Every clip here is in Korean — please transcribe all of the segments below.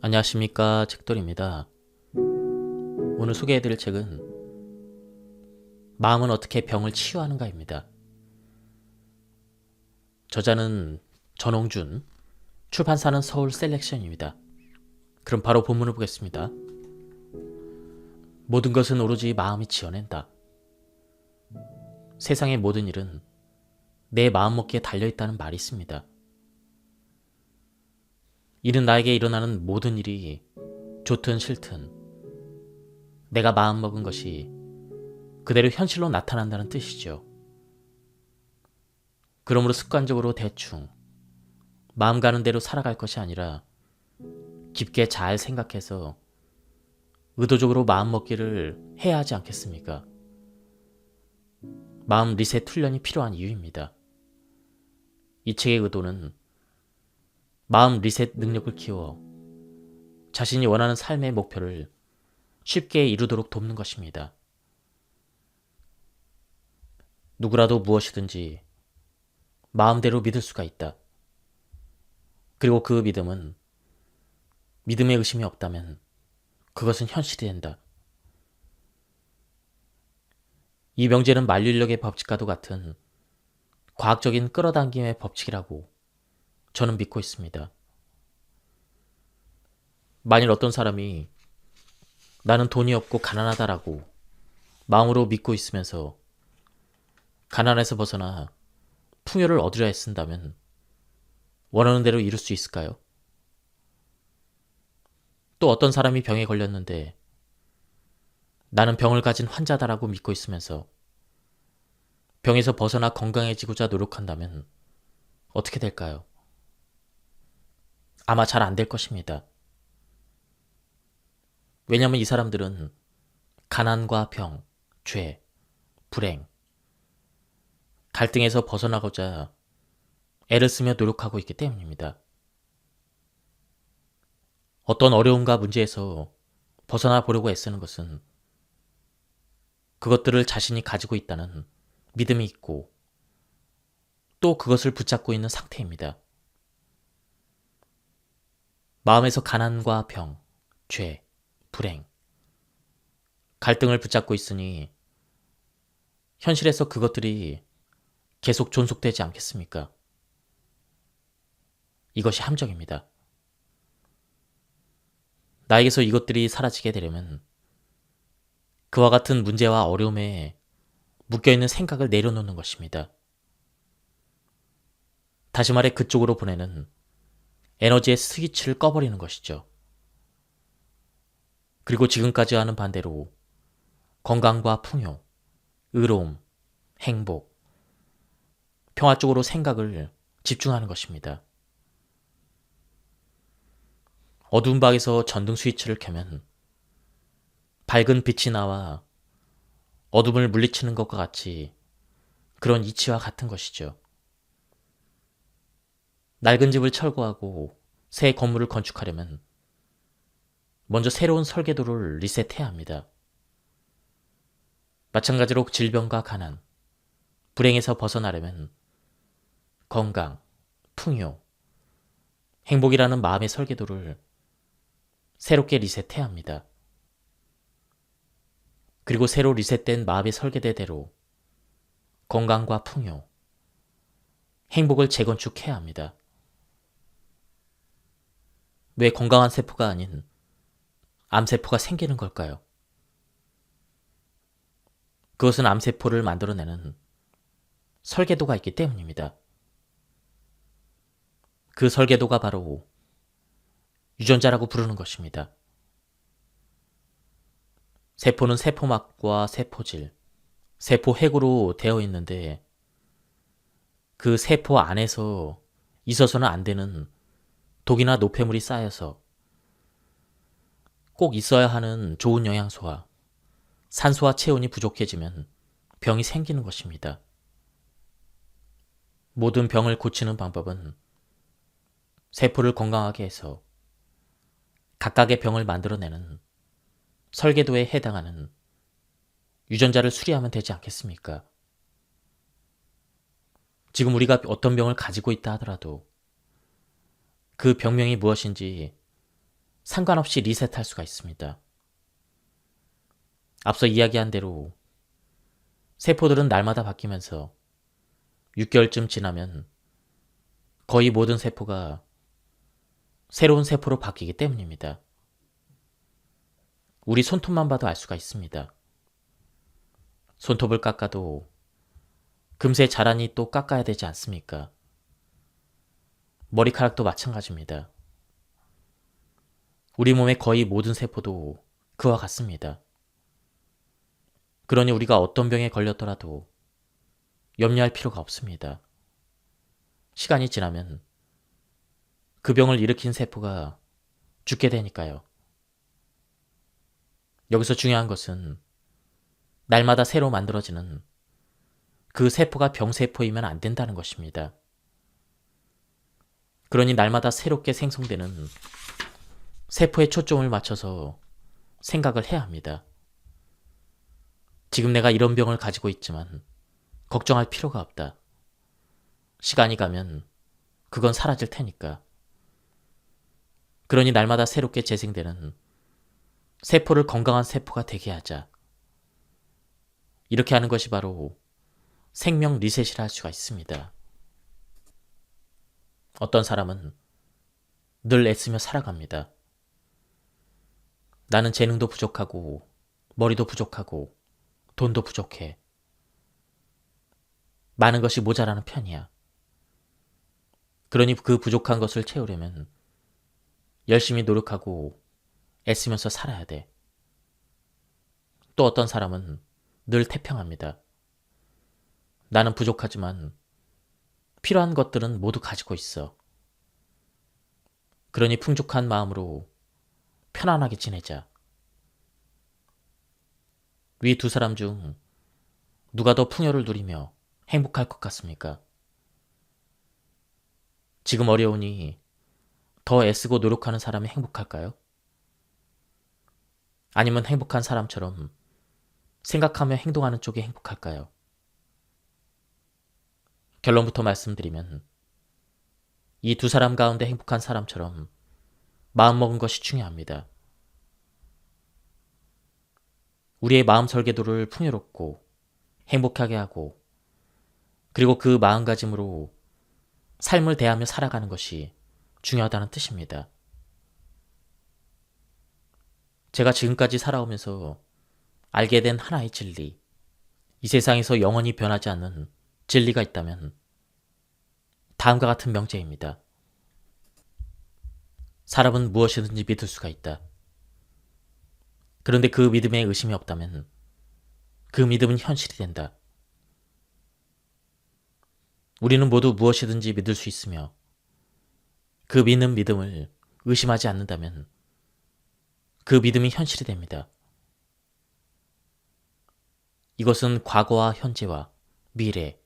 안녕하십니까, 책돌입니다. 오늘 소개해드릴 책은 마음은 어떻게 병을 치유하는가입니다. 저자는 전홍준, 출판사는 서울 셀렉션입니다. 그럼 바로 본문을 보겠습니다. 모든 것은 오로지 마음이 지어낸다. 세상의 모든 일은 내 마음먹기에 달려있다는 말이 있습니다. 이는 나에게 일어나는 모든 일이 좋든 싫든 내가 마음먹은 것이 그대로 현실로 나타난다는 뜻이죠. 그러므로 습관적으로 대충 마음 가는 대로 살아갈 것이 아니라 깊게 잘 생각해서 의도적으로 마음먹기를 해야 하지 않겠습니까? 마음 리셋 훈련이 필요한 이유입니다. 이 책의 의도는 마음 리셋 능력을 키워 자신이 원하는 삶의 목표를 쉽게 이루도록 돕는 것입니다. 누구라도 무엇이든지 마음대로 믿을 수가 있다. 그리고 그 믿음은 믿음에 의심이 없다면 그것은 현실이 된다. 이 명제는 만류인력의 법칙과도 같은 과학적인 끌어당김의 법칙이라고 저는 믿고 있습니다. 만일 어떤 사람이 나는 돈이 없고 가난하다라고 마음으로 믿고 있으면서 가난에서 벗어나 풍요를 얻으려 애쓴다면 원하는 대로 이룰 수 있을까요? 또 어떤 사람이 병에 걸렸는데 나는 병을 가진 환자다라고 믿고 있으면서 병에서 벗어나 건강해지고자 노력한다면 어떻게 될까요? 아마 잘 안 될 것입니다. 왜냐하면 이 사람들은 가난과 병, 죄, 불행, 갈등에서 벗어나고자 애를 쓰며 노력하고 있기 때문입니다. 어떤 어려움과 문제에서 벗어나 보려고 애쓰는 것은 그것들을 자신이 가지고 있다는 믿음이 있고 또 그것을 붙잡고 있는 상태입니다. 마음에서 가난과 병, 죄, 불행, 갈등을 붙잡고 있으니 현실에서 그것들이 계속 존속되지 않겠습니까? 이것이 함정입니다. 나에게서 이것들이 사라지게 되려면 그와 같은 문제와 어려움에 묶여있는 생각을 내려놓는 것입니다. 다시 말해 그쪽으로 보내는 에너지의 스위치를 꺼버리는 것이죠. 그리고 지금까지 하는 반대로 건강과 풍요, 의로움, 행복, 평화 쪽으로 생각을 집중하는 것입니다. 어두운 방에서 전등 스위치를 켜면 밝은 빛이 나와 어둠을 물리치는 것과 같이 그런 이치와 같은 것이죠. 낡은 집을 철거하고 새 건물을 건축하려면 먼저 새로운 설계도를 리셋해야 합니다. 마찬가지로 질병과 가난, 불행에서 벗어나려면 건강, 풍요, 행복이라는 마음의 설계도를 새롭게 리셋해야 합니다. 그리고 새로 리셋된 마음의 설계대대로 건강과 풍요, 행복을 재건축해야 합니다. 왜 건강한 세포가 아닌 암세포가 생기는 걸까요? 그것은 암세포를 만들어내는 설계도가 있기 때문입니다. 그 설계도가 바로 유전자라고 부르는 것입니다. 세포는 세포막과 세포질, 세포핵으로 되어 있는데 그 세포 안에서 있어서는 안 되는 독이나 노폐물이 쌓여서 꼭 있어야 하는 좋은 영양소와 산소와 체온이 부족해지면 병이 생기는 것입니다. 모든 병을 고치는 방법은 세포를 건강하게 해서 각각의 병을 만들어내는 설계도에 해당하는 유전자를 수리하면 되지 않겠습니까? 지금 우리가 어떤 병을 가지고 있다 하더라도 그 병명이 무엇인지 상관없이 리셋할 수가 있습니다. 앞서 이야기한 대로 세포들은 날마다 바뀌면서 6개월쯤 지나면 거의 모든 세포가 새로운 세포로 바뀌기 때문입니다. 우리 손톱만 봐도 알 수가 있습니다. 손톱을 깎아도 금세 자라니 또 깎아야 되지 않습니까? 머리카락도 마찬가지입니다. 우리 몸의 거의 모든 세포도 그와 같습니다. 그러니 우리가 어떤 병에 걸렸더라도 염려할 필요가 없습니다. 시간이 지나면 그 병을 일으킨 세포가 죽게 되니까요. 여기서 중요한 것은 날마다 새로 만들어지는 그 세포가 병세포이면 안 된다는 것입니다. 그러니 날마다 새롭게 생성되는 세포에 초점을 맞춰서 생각을 해야 합니다. 지금 내가 이런 병을 가지고 있지만 걱정할 필요가 없다. 시간이 가면 그건 사라질 테니까. 그러니 날마다 새롭게 재생되는 세포를 건강한 세포가 되게 하자. 이렇게 하는 것이 바로 생명 리셋이라 할 수가 있습니다. 어떤 사람은 늘 애쓰며 살아갑니다. 나는 재능도 부족하고 머리도 부족하고 돈도 부족해. 많은 것이 모자라는 편이야. 그러니 그 부족한 것을 채우려면 열심히 노력하고 애쓰면서 살아야 돼. 또 어떤 사람은 늘 태평합니다. 나는 부족하지만 필요한 것들은 모두 가지고 있어. 그러니 풍족한 마음으로 편안하게 지내자. 위 두 사람 중 누가 더 풍요를 누리며 행복할 것 같습니까? 지금 어려우니 더 애쓰고 노력하는 사람이 행복할까요? 아니면 행복한 사람처럼 생각하며 행동하는 쪽이 행복할까요? 결론부터 말씀드리면 이 두 사람 가운데 행복한 사람처럼 마음먹은 것이 중요합니다. 우리의 마음 설계도를 풍요롭고 행복하게 하고 그리고 그 마음가짐으로 삶을 대하며 살아가는 것이 중요하다는 뜻입니다. 제가 지금까지 살아오면서 알게 된 하나의 진리, 이 세상에서 영원히 변하지 않는 진리가 있다면 다음과 같은 명제입니다. 사람은 무엇이든지 믿을 수가 있다. 그런데 그 믿음에 의심이 없다면 그 믿음은 현실이 된다. 우리는 모두 무엇이든지 믿을 수 있으며 그 믿는 믿음을 의심하지 않는다면 그 믿음이 현실이 됩니다. 이것은 과거와 현재와 미래,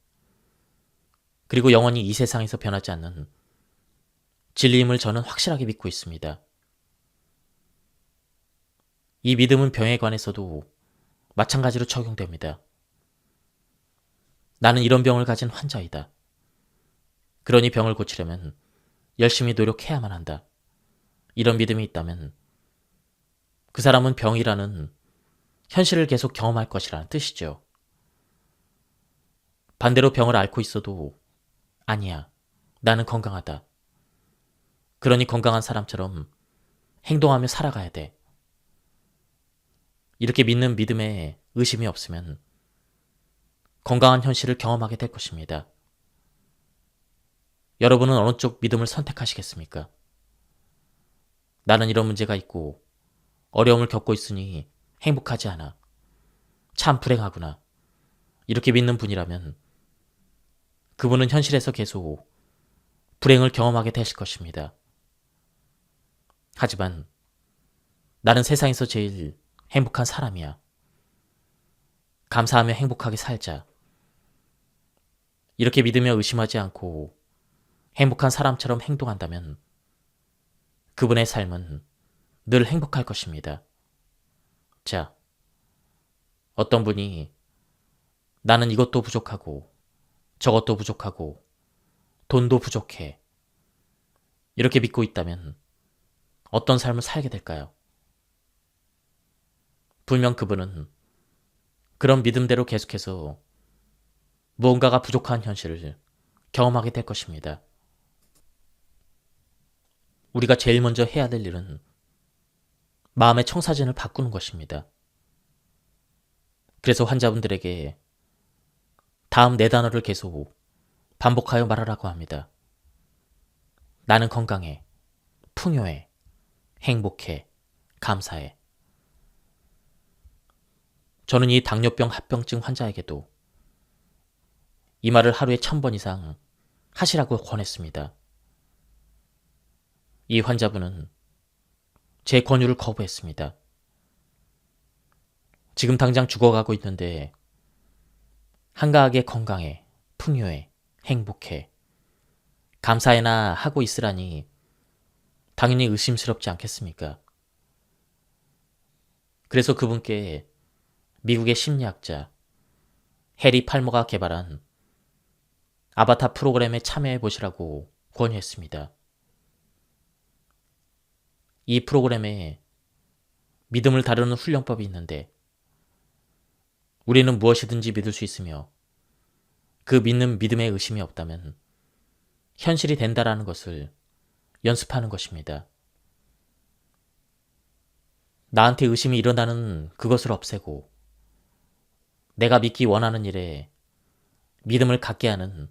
그리고 영원히 이 세상에서 변하지 않는 진리임을 저는 확실하게 믿고 있습니다. 이 믿음은 병에 관해서도 마찬가지로 적용됩니다. 나는 이런 병을 가진 환자이다. 그러니 병을 고치려면 열심히 노력해야만 한다. 이런 믿음이 있다면 그 사람은 병이라는 현실을 계속 경험할 것이라는 뜻이죠. 반대로 병을 앓고 있어도 아니야, 나는 건강하다. 그러니 건강한 사람처럼 행동하며 살아가야 돼. 이렇게 믿는 믿음에 의심이 없으면 건강한 현실을 경험하게 될 것입니다. 여러분은 어느 쪽 믿음을 선택하시겠습니까? 나는 이런 문제가 있고 어려움을 겪고 있으니 행복하지 않아. 참 불행하구나. 이렇게 믿는 분이라면 그분은 현실에서 계속 불행을 경험하게 되실 것입니다. 하지만 나는 세상에서 제일 행복한 사람이야. 감사하며 행복하게 살자. 이렇게 믿으며 의심하지 않고 행복한 사람처럼 행동한다면 그분의 삶은 늘 행복할 것입니다. 자, 어떤 분이 나는 이것도 부족하고 저것도 부족하고 돈도 부족해. 이렇게 믿고 있다면 어떤 삶을 살게 될까요? 분명 그분은 그런 믿음대로 계속해서 무언가가 부족한 현실을 경험하게 될 것입니다. 우리가 제일 먼저 해야 될 일은 마음의 청사진을 바꾸는 것입니다. 그래서 환자분들에게 다음 네 단어를 계속 반복하여 말하라고 합니다. 나는 건강해, 풍요해, 행복해, 감사해. 저는 이 당뇨병 합병증 환자에게도 이 말을 하루에 1000번 이상 하시라고 권했습니다. 이 환자분은 제 권유를 거부했습니다. 지금 당장 죽어가고 있는데 한가하게 건강해, 풍요해, 행복해, 감사해나 하고 있으라니 당연히 의심스럽지 않겠습니까? 그래서 그분께 미국의 심리학자 해리 팔머가 개발한 아바타 프로그램에 참여해 보시라고 권유했습니다. 이 프로그램에 믿음을 다루는 훈련법이 있는데 우리는 무엇이든지 믿을 수 있으며 그 믿는 믿음에 의심이 없다면 현실이 된다라는 것을 연습하는 것입니다. 나한테 의심이 일어나는 그것을 없애고 내가 믿기 원하는 일에 믿음을 갖게 하는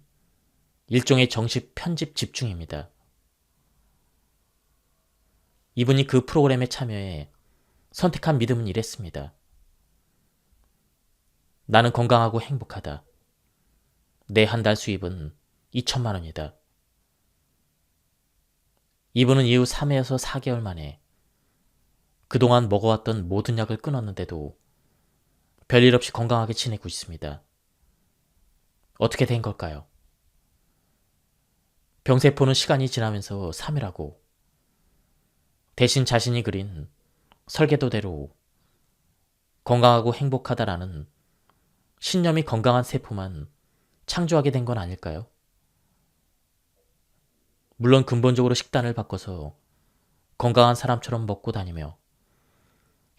일종의 정식 편집 집중입니다. 이분이 그 프로그램에 참여해 선택한 믿음은 이랬습니다. 나는 건강하고 행복하다. 내 한 달 수입은 2천만 원이다. 이분은 이후 3회에서 4개월 만에 그동안 먹어왔던 모든 약을 끊었는데도 별일 없이 건강하게 지내고 있습니다. 어떻게 된 걸까요? 병세포는 시간이 지나면서 사멸하고 대신 자신이 그린 설계도대로 건강하고 행복하다라는 신념이 건강한 세포만 창조하게 된 건 아닐까요? 물론 근본적으로 식단을 바꿔서 건강한 사람처럼 먹고 다니며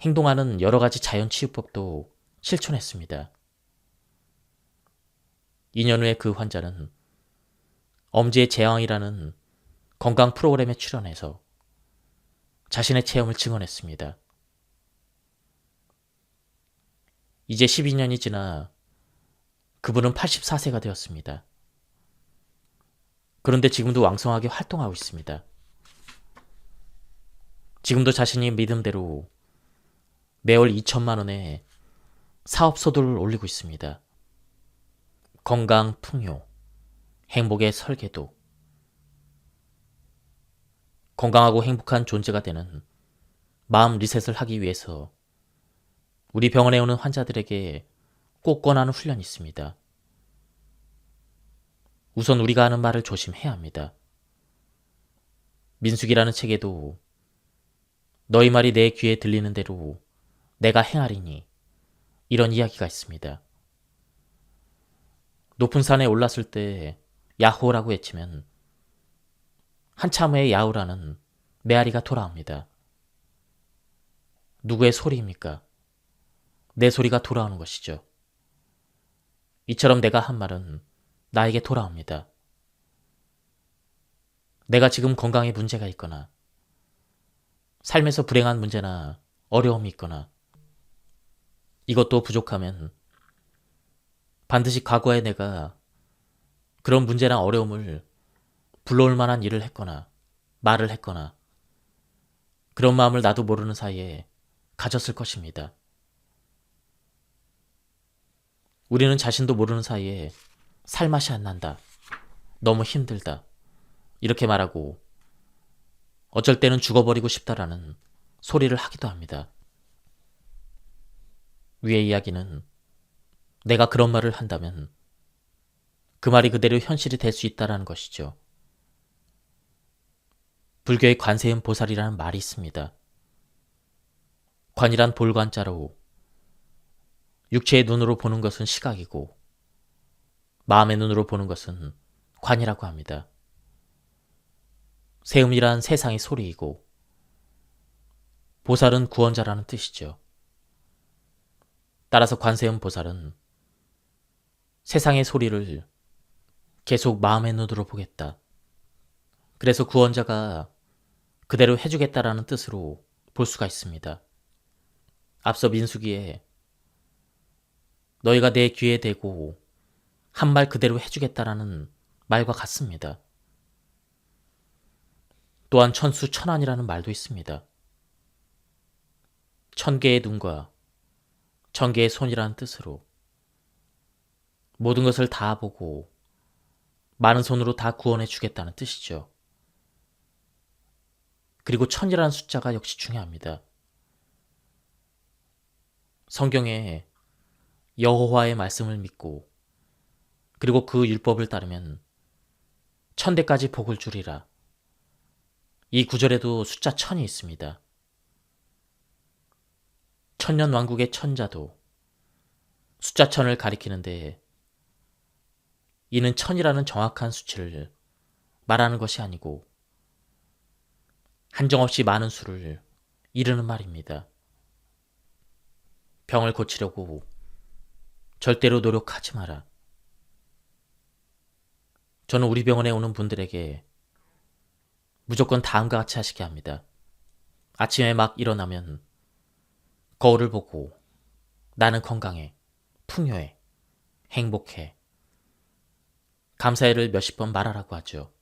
행동하는 여러 가지 자연치유법도 실천했습니다. 2년 후에 그 환자는 엄지의 제왕이라는 건강 프로그램에 출연해서 자신의 체험을 증언했습니다. 이제 12년이 지나 그분은 84세가 되었습니다. 그런데 지금도 왕성하게 활동하고 있습니다. 지금도 자신이 믿음대로 매월 2천만 원의 사업 소득을 올리고 있습니다. 건강, 풍요, 행복의 설계도. 건강하고 행복한 존재가 되는 마음 리셋을 하기 위해서 우리 병원에 오는 환자들에게 꼭 권하는 훈련이 있습니다. 우선 우리가 하는 말을 조심해야 합니다. 민숙이라는 책에도 너희 말이 내 귀에 들리는 대로 내가 행하리니 이런 이야기가 있습니다. 높은 산에 올랐을 때 야호라고 외치면 한참 후에 야호라는 메아리가 돌아옵니다. 누구의 소리입니까? 내 소리가 돌아오는 것이죠. 이처럼 내가 한 말은 나에게 돌아옵니다. 내가 지금 건강에 문제가 있거나 삶에서 불행한 문제나 어려움이 있거나 이것도 부족하면 반드시 과거에 내가 그런 문제나 어려움을 불러올 만한 일을 했거나 말을 했거나 그런 마음을 나도 모르는 사이에 가졌을 것입니다. 우리는 자신도 모르는 사이에 살맛이 안 난다. 너무 힘들다. 이렇게 말하고 어쩔 때는 죽어버리고 싶다라는 소리를 하기도 합니다. 위의 이야기는 내가 그런 말을 한다면 그 말이 그대로 현실이 될 수 있다는 것이죠. 불교의 관세음 보살이라는 말이 있습니다. 관이란 볼관자로 육체의 눈으로 보는 것은 시각이고 마음의 눈으로 보는 것은 관이라고 합니다. 세음이란 세상의 소리이고 보살은 구원자라는 뜻이죠. 따라서 관세음 보살은 세상의 소리를 계속 마음의 눈으로 보겠다. 그래서 구원자가 그대로 해주겠다라는 뜻으로 볼 수가 있습니다. 앞서 민수기에 너희가 내 귀에 대고 한 말 그대로 해주겠다라는 말과 같습니다. 또한 천수천안이라는 말도 있습니다. 천개의 눈과 천개의 손이라는 뜻으로 모든 것을 다 보고 많은 손으로 다 구원해 주겠다는 뜻이죠. 그리고 천이라는 숫자가 역시 중요합니다. 성경에 여호와의 말씀을 믿고 그리고 그 율법을 따르면 천대까지 복을 주리라. 이 구절에도 숫자 천이 있습니다. 천년왕국의 천자도 숫자 천을 가리키는데 이는 천이라는 정확한 수치를 말하는 것이 아니고 한정없이 많은 수를 이르는 말입니다. 병을 고치려고 절대로 노력하지 마라. 저는 우리 병원에 오는 분들에게 무조건 다음과 같이 하시게 합니다. 아침에 막 일어나면 거울을 보고 나는 건강해, 풍요해, 행복해, 감사해를 몇십 번 말하라고 하죠.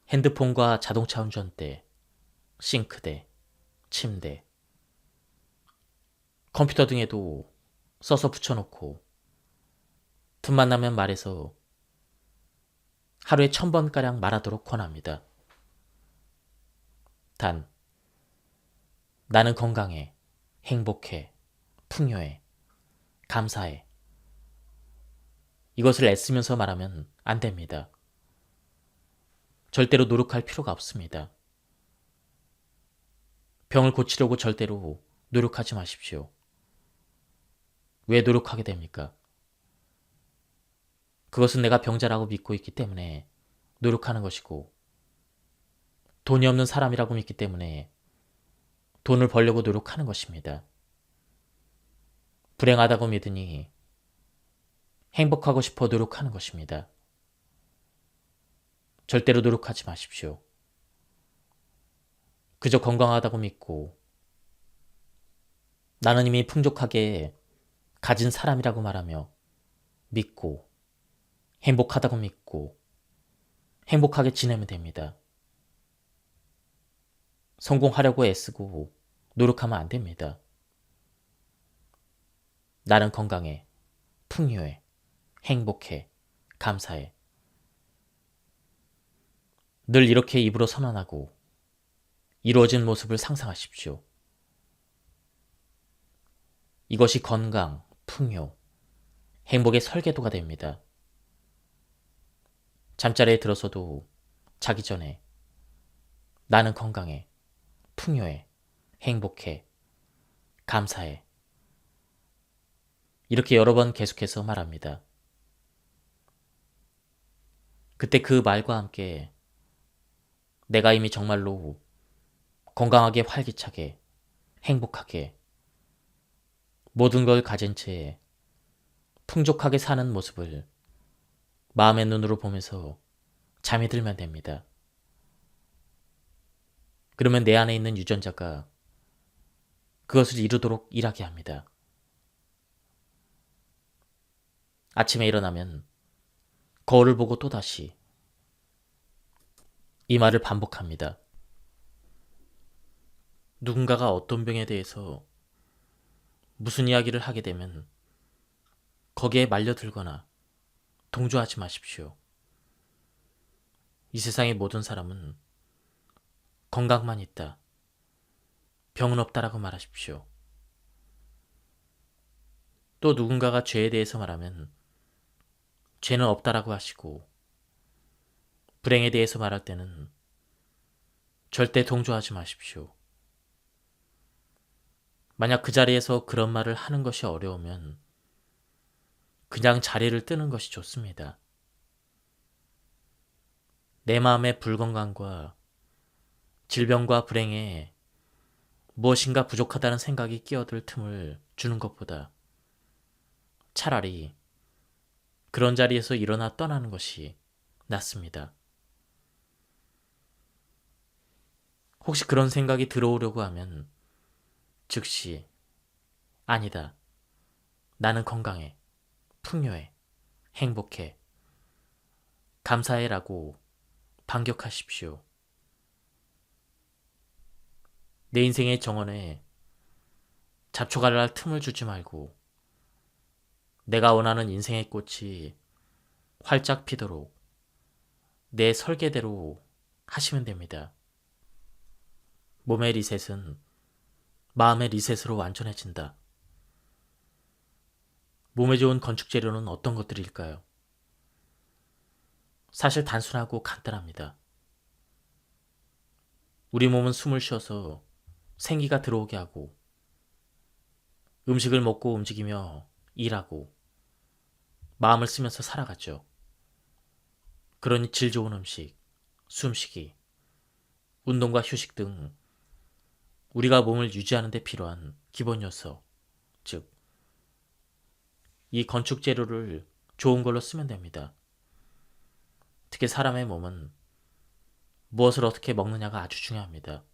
핸드폰과 자동차 운전대, 싱크대, 침대, 컴퓨터 등에도 써서 붙여놓고 틈만 나면 말해서 하루에 1000번가량 말하도록 권합니다. 단, 나는 건강해, 행복해, 풍요해, 감사해. 이것을 애쓰면서 말하면 안 됩니다. 절대로 노력할 필요가 없습니다. 병을 고치려고 절대로 노력하지 마십시오. 왜 노력하게 됩니까? 그것은 내가 병자라고 믿고 있기 때문에 노력하는 것이고 돈이 없는 사람이라고 믿기 때문에 돈을 벌려고 노력하는 것입니다. 불행하다고 믿으니 행복하고 싶어 노력하는 것입니다. 절대로 노력하지 마십시오. 그저 건강하다고 믿고 나는 이미 풍족하게 가진 사람이라고 말하며 믿고 행복하다고 믿고 행복하게 지내면 됩니다. 성공하려고 애쓰고 노력하면 안 됩니다. 나는 건강해, 풍요해, 행복해, 감사해. 늘 이렇게 입으로 선언하고 이루어진 모습을 상상하십시오. 이것이 건강, 풍요, 행복의 설계도가 됩니다. 잠자리에 들어서도 자기 전에 나는 건강해, 풍요해, 행복해, 감사해. 이렇게 여러 번 계속해서 말합니다. 그때 그 말과 함께 내가 이미 정말로 건강하게 활기차게 행복하게 모든 걸 가진 채 풍족하게 사는 모습을 마음의 눈으로 보면서 잠이 들면 됩니다. 그러면 내 안에 있는 유전자가 그것을 이루도록 일하게 합니다. 아침에 일어나면 거울을 보고 또다시 이 말을 반복합니다. 누군가가 어떤 병에 대해서 무슨 이야기를 하게 되면 거기에 말려들거나 동조하지 마십시오. 이 세상의 모든 사람은 건강만 있다, 병은 없다라고 말하십시오. 또 누군가가 죄에 대해서 말하면 죄는 없다라고 하시고 불행에 대해서 말할 때는 절대 동조하지 마십시오. 만약 그 자리에서 그런 말을 하는 것이 어려우면 그냥 자리를 뜨는 것이 좋습니다. 내 마음의 불건강과 질병과 불행에 무엇인가 부족하다는 생각이 끼어들 틈을 주는 것보다 차라리 그런 자리에서 일어나 떠나는 것이 낫습니다. 혹시 그런 생각이 들어오려고 하면 즉시 아니다. 나는 건강해. 풍요해. 행복해. 감사해라고 반격하십시오. 내 인생의 정원에 잡초갈 날 틈을 주지 말고 내가 원하는 인생의 꽃이 활짝 피도록 내 설계대로 하시면 됩니다. 몸의 리셋은 마음의 리셋으로 완전해진다. 몸에 좋은 건축 재료는 어떤 것들일까요? 사실 단순하고 간단합니다. 우리 몸은 숨을 쉬어서 생기가 들어오게 하고 음식을 먹고 움직이며 일하고 마음을 쓰면서 살아가죠. 그러니 질 좋은 음식, 숨쉬기, 운동과 휴식 등 우리가 몸을 유지하는 데 필요한 기본 요소, 즉, 이 건축 재료를 좋은 걸로 쓰면 됩니다. 특히 사람의 몸은 무엇을 어떻게 먹느냐가 아주 중요합니다.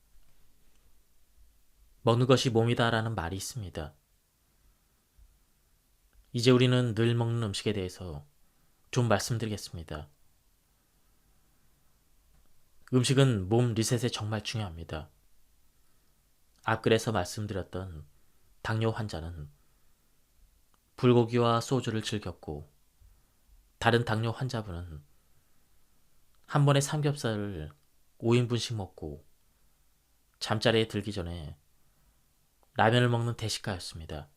먹는 것이 몸이다라는 말이 있습니다. 이제 우리는 늘 먹는 음식에 대해서 좀 말씀드리겠습니다. 음식은 몸 리셋에 정말 중요합니다. 앞글에서 말씀드렸던 당뇨 환자는 불고기와 소주를 즐겼고 다른 당뇨 환자분은 한 번에 삼겹살을 5인분씩 먹고 잠자리에 들기 전에 라면을 먹는 대식가였습니다.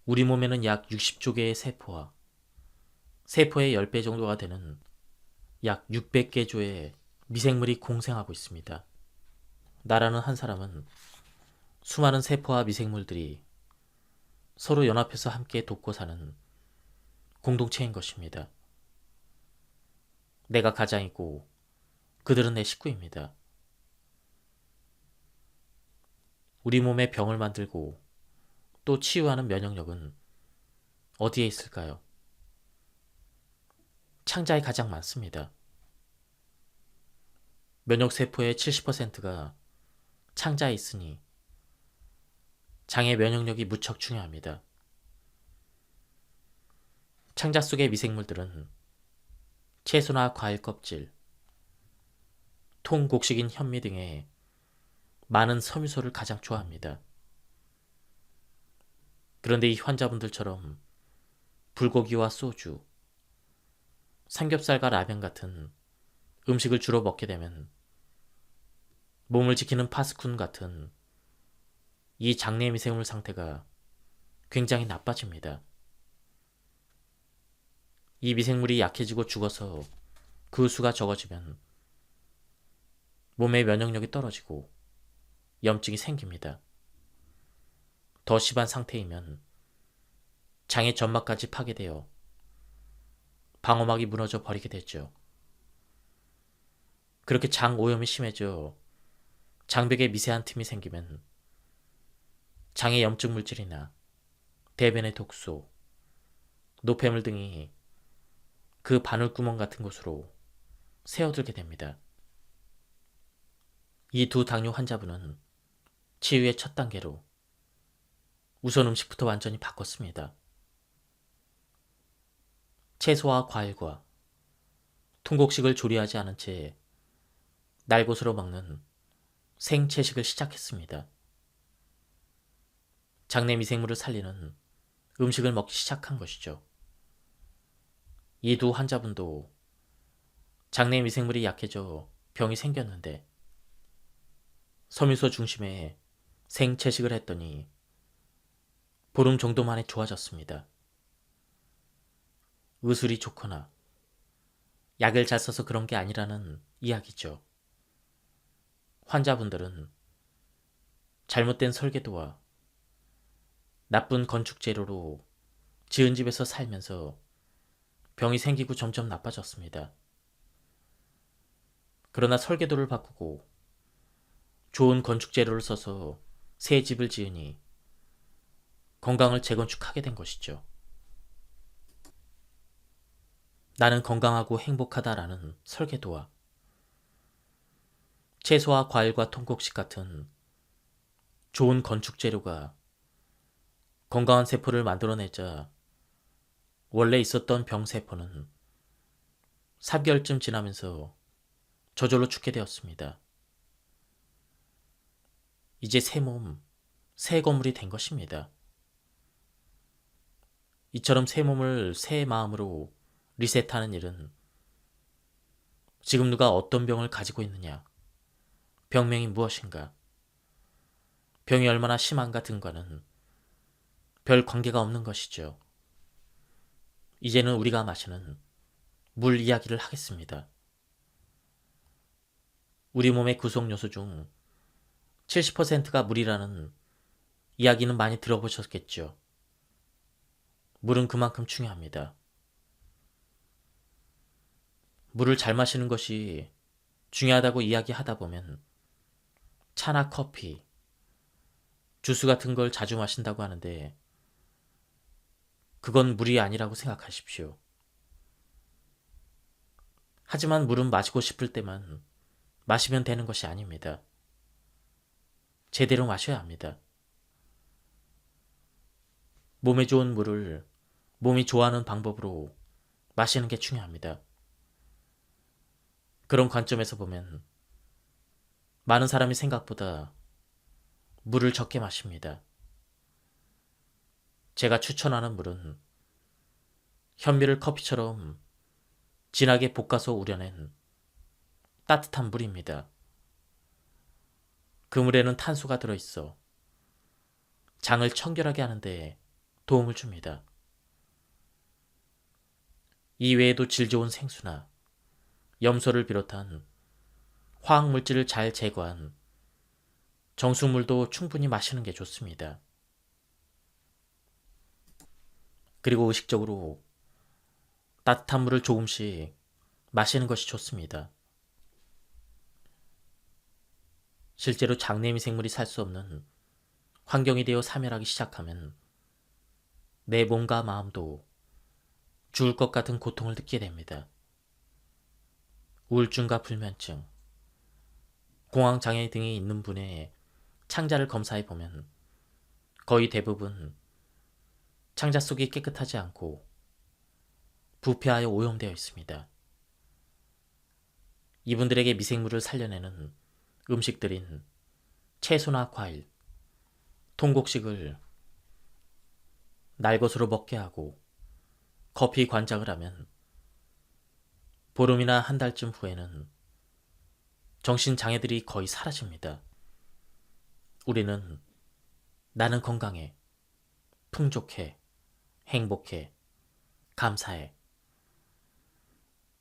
우리 몸에는 약 60조 개의 세포와 세포의 10배 정도가 되는 약 600개 조의 미생물이 공생하고 있습니다. 나라는 한 사람은 수많은 세포와 미생물들이 서로 연합해서 함께 돕고 사는 공동체인 것입니다. 내가 가장이고 그들은 내 식구입니다. 우리 몸에 병을 만들고 또 치유하는 면역력은 어디에 있을까요? 창자에 가장 많습니다. 면역세포의 70%가 창자에 있으니 장의 면역력이 무척 중요합니다. 창자 속의 미생물들은 채소나 과일 껍질, 통곡식인 현미 등의 많은 섬유소를 가장 좋아합니다. 그런데 이 환자분들처럼 불고기와 소주, 삼겹살과 라면 같은 음식을 주로 먹게 되면 몸을 지키는 파스쿤 같은 이 장내 미생물 상태가 굉장히 나빠집니다. 이 미생물이 약해지고 죽어서 그 수가 적어지면 몸의 면역력이 떨어지고 염증이 생깁니다. 더 심한 상태이면 장의 점막까지 파괴되어 방어막이 무너져 버리게 되죠. 그렇게 장 오염이 심해져 장벽에 미세한 틈이 생기면 장의 염증 물질이나 대변의 독소, 노폐물 등이 그 바늘구멍 같은 곳으로 새어들게 됩니다. 이 두 당뇨 환자분은 치유의 첫 단계로 우선 음식부터 완전히 바꿨습니다. 채소와 과일과 통곡식을 조리하지 않은 채 날것으로 먹는 생채식을 시작했습니다. 장내 미생물을 살리는 음식을 먹기 시작한 것이죠. 이 두 환자분도 장내 미생물이 약해져 병이 생겼는데 섬유소 중심의 생채식을 했더니 보름 정도 만에 좋아졌습니다. 의술이 좋거나 약을 잘 써서 그런 게 아니라는 이야기죠. 환자분들은 잘못된 설계도와 나쁜 건축 재료로 지은 집에서 살면서 병이 생기고 점점 나빠졌습니다. 그러나 설계도를 바꾸고 좋은 건축 재료를 써서 새 집을 지으니 건강을 재건축하게 된 것이죠. 나는 건강하고 행복하다라는 설계도와 채소와 과일과 통곡식 같은 좋은 건축 재료가 건강한 세포를 만들어내자 원래 있었던 병세포는 3개월쯤 지나면서 저절로 죽게 되었습니다. 이제 새 몸, 새 건물이 된 것입니다. 이처럼 새 몸을 새 마음으로 리셋하는 일은 지금 누가 어떤 병을 가지고 있느냐, 병명이 무엇인가, 병이 얼마나 심한가 등과는 별 관계가 없는 것이죠. 이제는 우리가 마시는 물 이야기를 하겠습니다. 우리 몸의 구성 요소 중 70%가 물이라는 이야기는 많이 들어보셨겠죠. 물은 그만큼 중요합니다. 물을 잘 마시는 것이 중요하다고 이야기하다 보면 차나 커피, 주스 같은 걸 자주 마신다고 하는데 그건 물이 아니라고 생각하십시오. 하지만 물은 마시고 싶을 때만 마시면 되는 것이 아닙니다. 제대로 마셔야 합니다. 몸에 좋은 물을 몸이 좋아하는 방법으로 마시는 게 중요합니다. 그런 관점에서 보면 많은 사람이 생각보다 물을 적게 마십니다. 제가 추천하는 물은 현미를 커피처럼 진하게 볶아서 우려낸 따뜻한 물입니다. 그 물에는 탄소가 들어있어 장을 청결하게 하는데 도움을 줍니다. 이 외에도 질 좋은 생수나 염소를 비롯한 화학물질을 잘 제거한 정수물도 충분히 마시는 게 좋습니다. 그리고 의식적으로 따뜻한 물을 조금씩 마시는 것이 좋습니다. 실제로 장내미 생물이 살 수 없는 환경이 되어 사멸하기 시작하면 내 몸과 마음도 죽을 것 같은 고통을 느끼게 됩니다. 우울증과 불면증, 공황장애 등이 있는 분의 창자를 검사해 보면 거의 대부분 창자 속이 깨끗하지 않고 부패하여 오염되어 있습니다. 이분들에게 미생물을 살려내는 음식들인 채소나 과일, 통곡식을 날것으로 먹게 하고 커피 관장을 하면 보름이나 한 달쯤 후에는 정신장애들이 거의 사라집니다. 우리는 나는 건강해, 풍족해, 행복해, 감사해.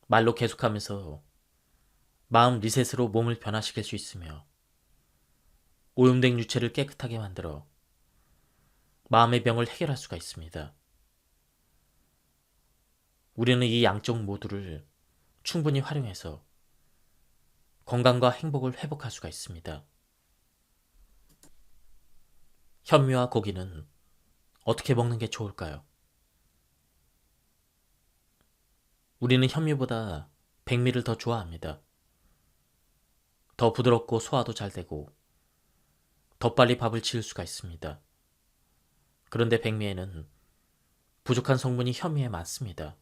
말로 계속하면서 마음 리셋으로 몸을 변화시킬 수 있으며 오염된 유체를 깨끗하게 만들어 마음의 병을 해결할 수가 있습니다. 우리는 이 양쪽 모두를 충분히 활용해서 건강과 행복을 회복할 수가 있습니다. 현미와 고기는 어떻게 먹는 게 좋을까요? 우리는 현미보다 백미를 더 좋아합니다. 더 부드럽고 소화도 잘 되고 더 빨리 밥을 지을 수가 있습니다. 그런데 백미에는 부족한 성분이 현미에 많습니다.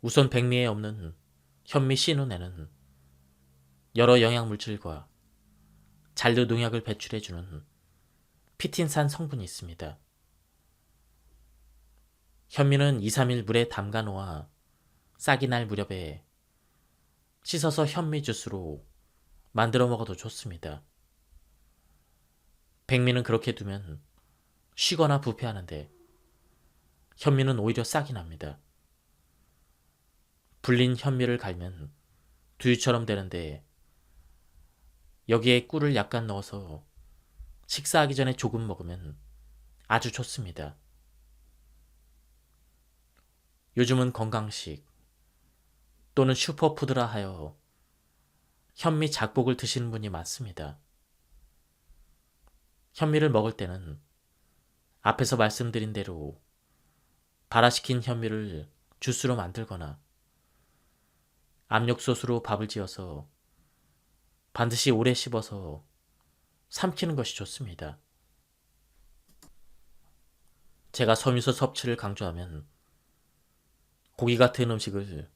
우선 백미에 없는 현미 씨눈에는 여러 영양물질과 잔류 농약을 배출해주는 피틴산 성분이 있습니다. 현미는 2, 3일 물에 담가 놓아 싹이 날 무렵에 씻어서 현미 주스로 만들어 먹어도 좋습니다. 백미는 그렇게 두면 쉬거나 부패하는데 현미는 오히려 싹이 납니다. 불린 현미를 갈면 두유처럼 되는데 여기에 꿀을 약간 넣어서 식사하기 전에 조금 먹으면 아주 좋습니다. 요즘은 건강식 또는 슈퍼푸드라 하여 현미 작복을 드시는 분이 많습니다. 현미를 먹을 때는 앞에서 말씀드린 대로 발화시킨 현미를 주스로 만들거나 압력솥으로 밥을 지어서 반드시 오래 씹어서 삼키는 것이 좋습니다. 제가 섬유소 섭취를 강조하면 고기 같은 음식을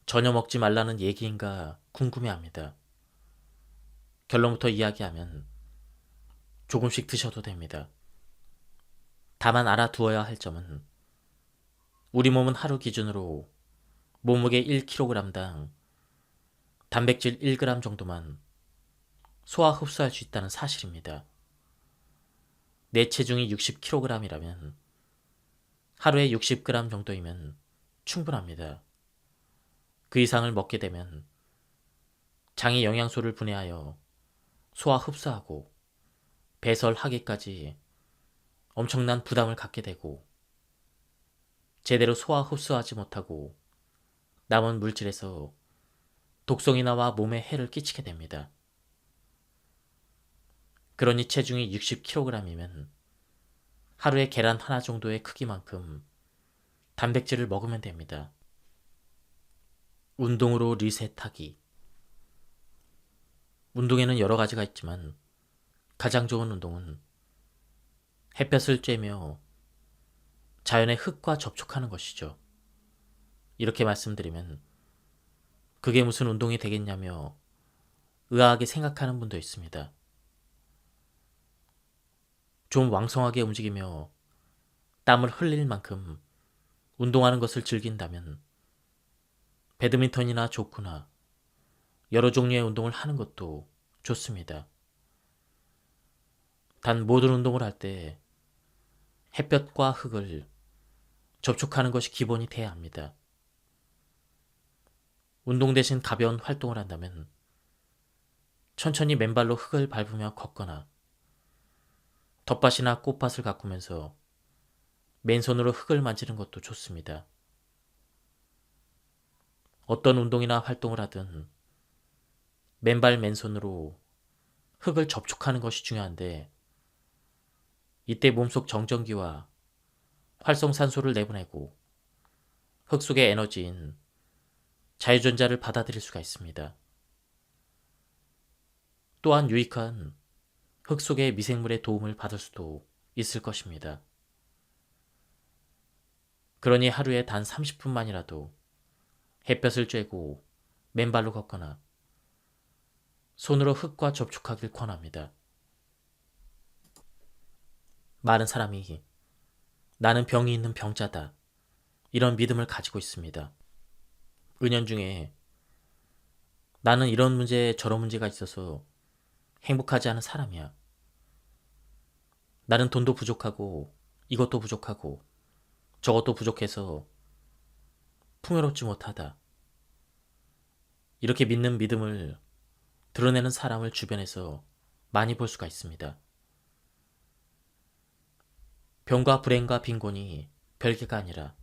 전혀 먹지 말라는 얘기인가 궁금해합니다. 결론부터 이야기하면 조금씩 드셔도 됩니다. 다만 알아두어야 할 점은 우리 몸은 하루 기준으로 몸무게 1kg당 단백질 1g 정도만 소화 흡수할 수 있다는 사실입니다. 내 체중이 60kg이라면 하루에 60g 정도이면 충분합니다. 그 이상을 먹게 되면 장이 영양소를 분해하여 소화 흡수하고 배설하기까지 엄청난 부담을 갖게 되고 제대로 소화 흡수하지 못하고 남은 물질에서 독성이 나와 몸에 해를 끼치게 됩니다. 그러니 체중이 60kg이면 하루에 계란 하나 정도의 크기만큼 단백질을 먹으면 됩니다. 운동으로 리셋하기. 운동에는 여러 가지가 있지만 가장 좋은 운동은 햇볕을 쬐며 자연의 흙과 접촉하는 것이죠. 이렇게 말씀드리면 그게 무슨 운동이 되겠냐며 의아하게 생각하는 분도 있습니다. 좀 왕성하게 움직이며 땀을 흘릴 만큼 운동하는 것을 즐긴다면 배드민턴이나 족구나 여러 종류의 운동을 하는 것도 좋습니다. 단 모든 운동을 할 때 햇볕과 흙을 접촉하는 것이 기본이 돼야 합니다. 운동 대신 가벼운 활동을 한다면 천천히 맨발로 흙을 밟으며 걷거나 텃밭이나 꽃밭을 가꾸면서 맨손으로 흙을 만지는 것도 좋습니다. 어떤 운동이나 활동을 하든 맨발 맨손으로 흙을 접촉하는 것이 중요한데 이때 몸속 정전기와 활성산소를 내보내고 흙 속의 에너지인 자유전자를 받아들일 수가 있습니다. 또한 유익한 흙 속의 미생물의 도움을 받을 수도 있을 것입니다. 그러니 하루에 단 30분만이라도 햇볕을 쬐고 맨발로 걷거나 손으로 흙과 접촉하길 권합니다. 많은 사람이 나는 병이 있는 병자다 이런 믿음을 가지고 있습니다. 은연중에 나는 이런 문제 저런 문제가 있어서 행복하지 않은 사람이야. 나는 돈도 부족하고 이것도 부족하고 저것도 부족해서 풍요롭지 못하다. 이렇게 믿는 믿음을 드러내는 사람을 주변에서 많이 볼 수가 있습니다. 병과 불행과 빈곤이 별개가 아니라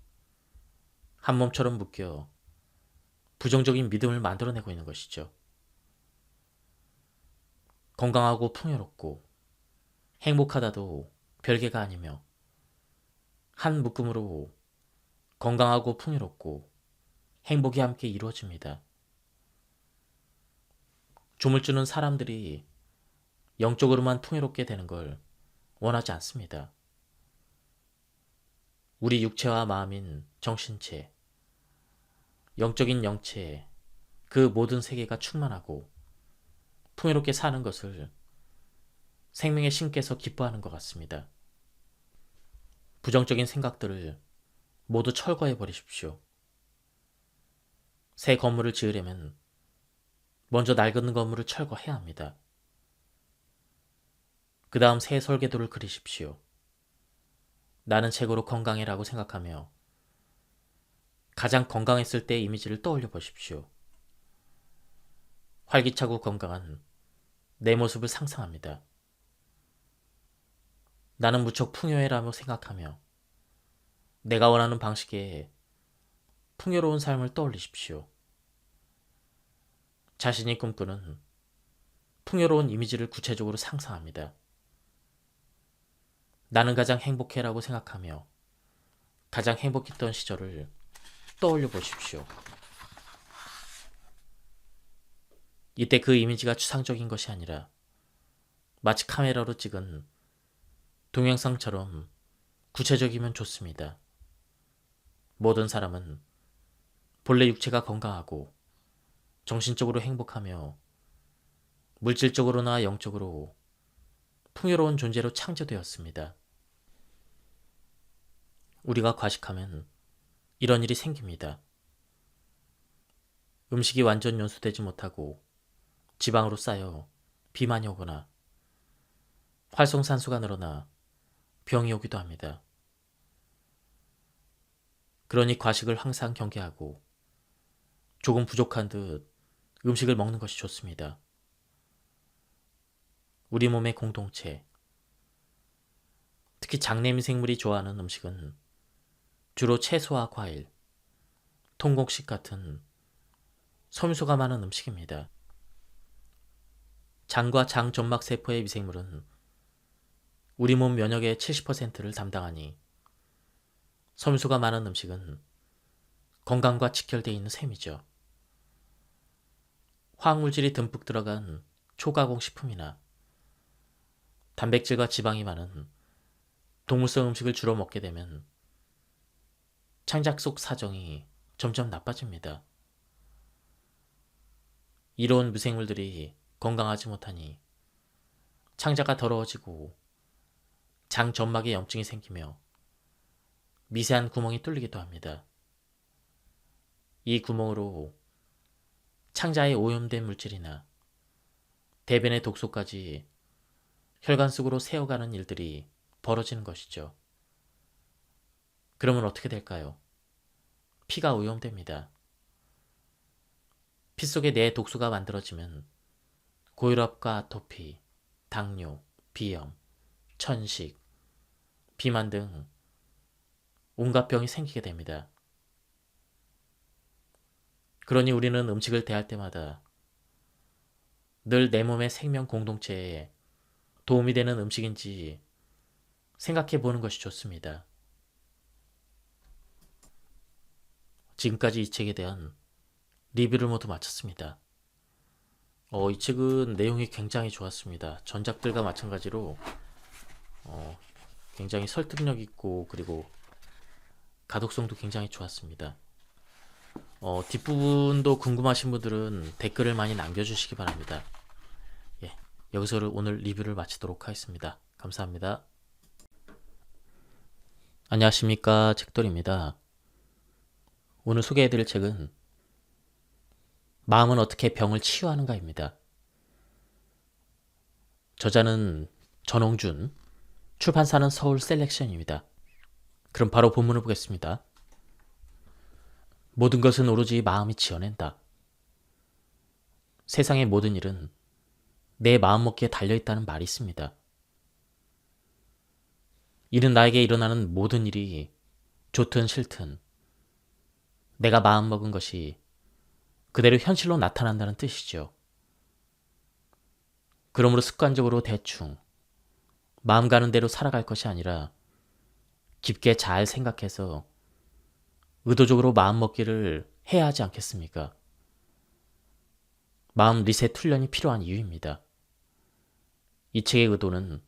한 몸처럼 묶여 부정적인 믿음을 만들어내고 있는 것이죠. 건강하고 풍요롭고 행복하다도 별개가 아니며 한 묶음으로 건강하고 풍요롭고 행복이 함께 이루어집니다. 조물주는 사람들이 영적으로만 풍요롭게 되는 걸 원하지 않습니다. 우리 육체와 마음인 정신체, 영적인 영체, 그 모든 세계가 충만하고 풍요롭게 사는 것을 생명의 신께서 기뻐하는 것 같습니다. 부정적인 생각들을 모두 철거해 버리십시오. 새 건물을 지으려면 먼저 낡은 건물을 철거해야 합니다. 그 다음 새 설계도를 그리십시오. 나는 최고로 건강해라고 생각하며 가장 건강했을 때의 이미지를 떠올려 보십시오. 활기차고 건강한 내 모습을 상상합니다. 나는 무척 풍요해라고 생각하며 내가 원하는 방식의 풍요로운 삶을 떠올리십시오. 자신이 꿈꾸는 풍요로운 이미지를 구체적으로 상상합니다. 나는 가장 행복해라고 생각하며 가장 행복했던 시절을 떠올려 보십시오. 이때 그 이미지가 추상적인 것이 아니라 마치 카메라로 찍은 동영상처럼 구체적이면 좋습니다. 모든 사람은 본래 육체가 건강하고 정신적으로 행복하며 물질적으로나 영적으로 풍요로운 존재로 창조되었습니다. 우리가 과식하면 이런 일이 생깁니다. 음식이 완전 연소되지 못하고 지방으로 쌓여 비만이 오거나 활성산소가 늘어나 병이 오기도 합니다. 그러니 과식을 항상 경계하고 조금 부족한 듯 음식을 먹는 것이 좋습니다. 우리 몸의 공동체, 특히 장내미생물이 좋아하는 음식은 주로 채소와 과일, 통곡식 같은 섬유소가 많은 음식입니다. 장과 장 점막 세포의 미생물은 우리 몸 면역의 70%를 담당하니 섬유소가 많은 음식은 건강과 직결되어 있는 셈이죠. 화학물질이 듬뿍 들어간 초가공 식품이나 단백질과 지방이 많은 동물성 음식을 주로 먹게 되면 창작 속 사정이 점점 나빠집니다. 이로운 미생물들이 건강하지 못하니 창자가 더러워지고 장 점막에 염증이 생기며 미세한 구멍이 뚫리기도 합니다. 이 구멍으로 창자에 오염된 물질이나 대변의 독소까지 혈관 속으로 새어가는 일들이 벌어지는 것이죠. 그러면 어떻게 될까요? 피가 오염됩니다. 피 속에 내 독소가 만들어지면 고혈압과 아토피, 당뇨, 비염, 천식, 비만 등 온갖 병이 생기게 됩니다. 그러니 우리는 음식을 대할 때마다 늘 내 몸의 생명 공동체에 도움이 되는 음식인지 생각해 보는 것이 좋습니다. 지금까지 이 책에 대한 리뷰를 모두 마쳤습니다. 이 책은 내용이 굉장히 좋았습니다. 전작들과 마찬가지로 굉장히 설득력 있고 그리고 가독성도 굉장히 좋았습니다. 뒷부분도 궁금하신 분들은 댓글을 많이 남겨주시기 바랍니다. 예, 여기서 오늘 리뷰를 마치도록 하겠습니다. 감사합니다. 안녕하십니까, 책돌입니다. 오늘 소개해드릴 책은 마음은 어떻게 병을 치유하는가입니다. 저자는 전홍준, 출판사는 서울 셀렉션입니다. 그럼 바로 본문을 보겠습니다. 모든 것은 오로지 마음이 지어낸다. 세상의 모든 일은 내 마음먹기에 달려있다는 말이 있습니다. 이는 나에게 일어나는 모든 일이 좋든 싫든 내가 마음먹은 것이 그대로 현실로 나타난다는 뜻이죠. 그러므로 습관적으로 대충 마음 가는 대로 살아갈 것이 아니라 깊게 잘 생각해서 의도적으로 마음먹기를 해야 하지 않겠습니까? 마음 리셋 훈련이 필요한 이유입니다. 이 책의 의도는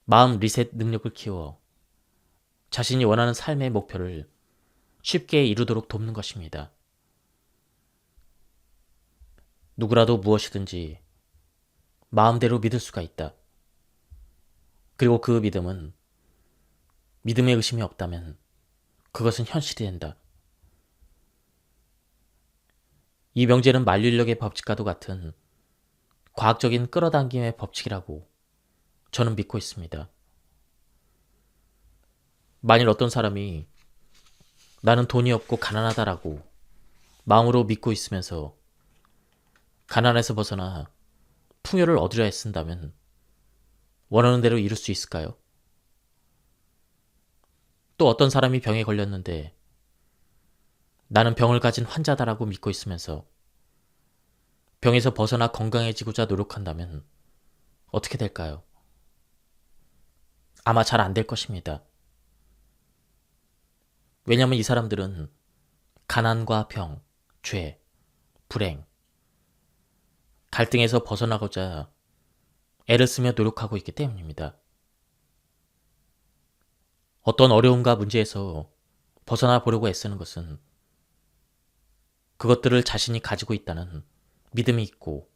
마음 리셋 능력을 키워 자신이 원하는 삶의 목표를 쉽게 이루도록 돕는 것입니다. 누구라도 무엇이든지 마음대로 믿을 수가 있다. 그리고 그 믿음은 믿음에 의심이 없다면 그것은 현실이 된다. 이 명제는 만류인력의 법칙과도 같은 과학적인 끌어당김의 법칙이라고 저는 믿고 있습니다. 만일 어떤 사람이 나는 돈이 없고 가난하다라고 마음으로 믿고 있으면서 가난에서 벗어나 풍요를 얻으려 애쓴다면 원하는 대로 이룰 수 있을까요? 또 어떤 사람이 병에 걸렸는데 나는 병을 가진 환자다라고 믿고 있으면서 병에서 벗어나 건강해지고자 노력한다면 어떻게 될까요? 아마 잘 안 될 것입니다. 왜냐하면 이 사람들은 가난과 병, 죄, 불행, 갈등에서 벗어나고자 애를 쓰며 노력하고 있기 때문입니다. 어떤 어려움과 문제에서 벗어나 보려고 애쓰는 것은 그것들을 자신이 가지고 있다는 믿음이 있고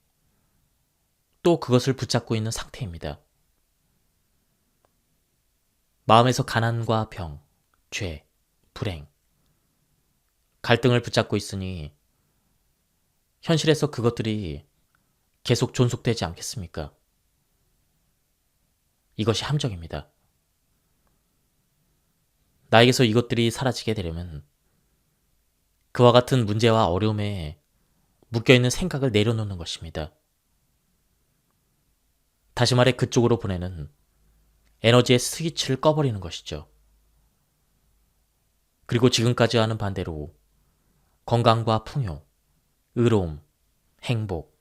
또 그것을 붙잡고 있는 상태입니다. 마음에서 가난과 병, 죄, 불행, 갈등을 붙잡고 있으니 현실에서 그것들이 계속 존속되지 않겠습니까? 이것이 함정입니다. 나에게서 이것들이 사라지게 되려면 그와 같은 문제와 어려움에 묶여있는 생각을 내려놓는 것입니다. 다시 말해 그쪽으로 보내는 에너지의 스위치를 꺼버리는 것이죠. 그리고 지금까지와는 반대로 건강과 풍요, 의로움, 행복,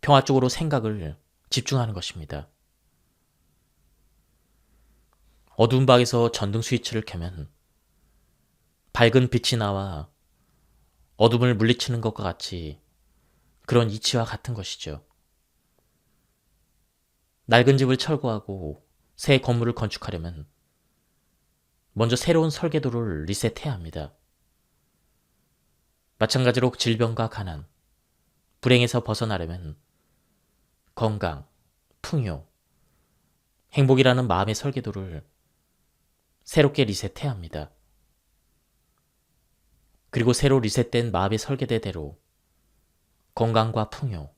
평화 쪽으로 생각을 집중하는 것입니다. 어두운 방에서 전등 스위치를 켜면 밝은 빛이 나와 어둠을 물리치는 것과 같이 그런 이치와 같은 것이죠. 낡은 집을 철거하고 새 건물을 건축하려면 먼저 새로운 설계도를 리셋해야 합니다. 마찬가지로 질병과 가난, 불행에서 벗어나려면 건강, 풍요, 행복이라는 마음의 설계도를 새롭게 리셋해야 합니다. 그리고 새로 리셋된 마음의 설계대대로 건강과 풍요,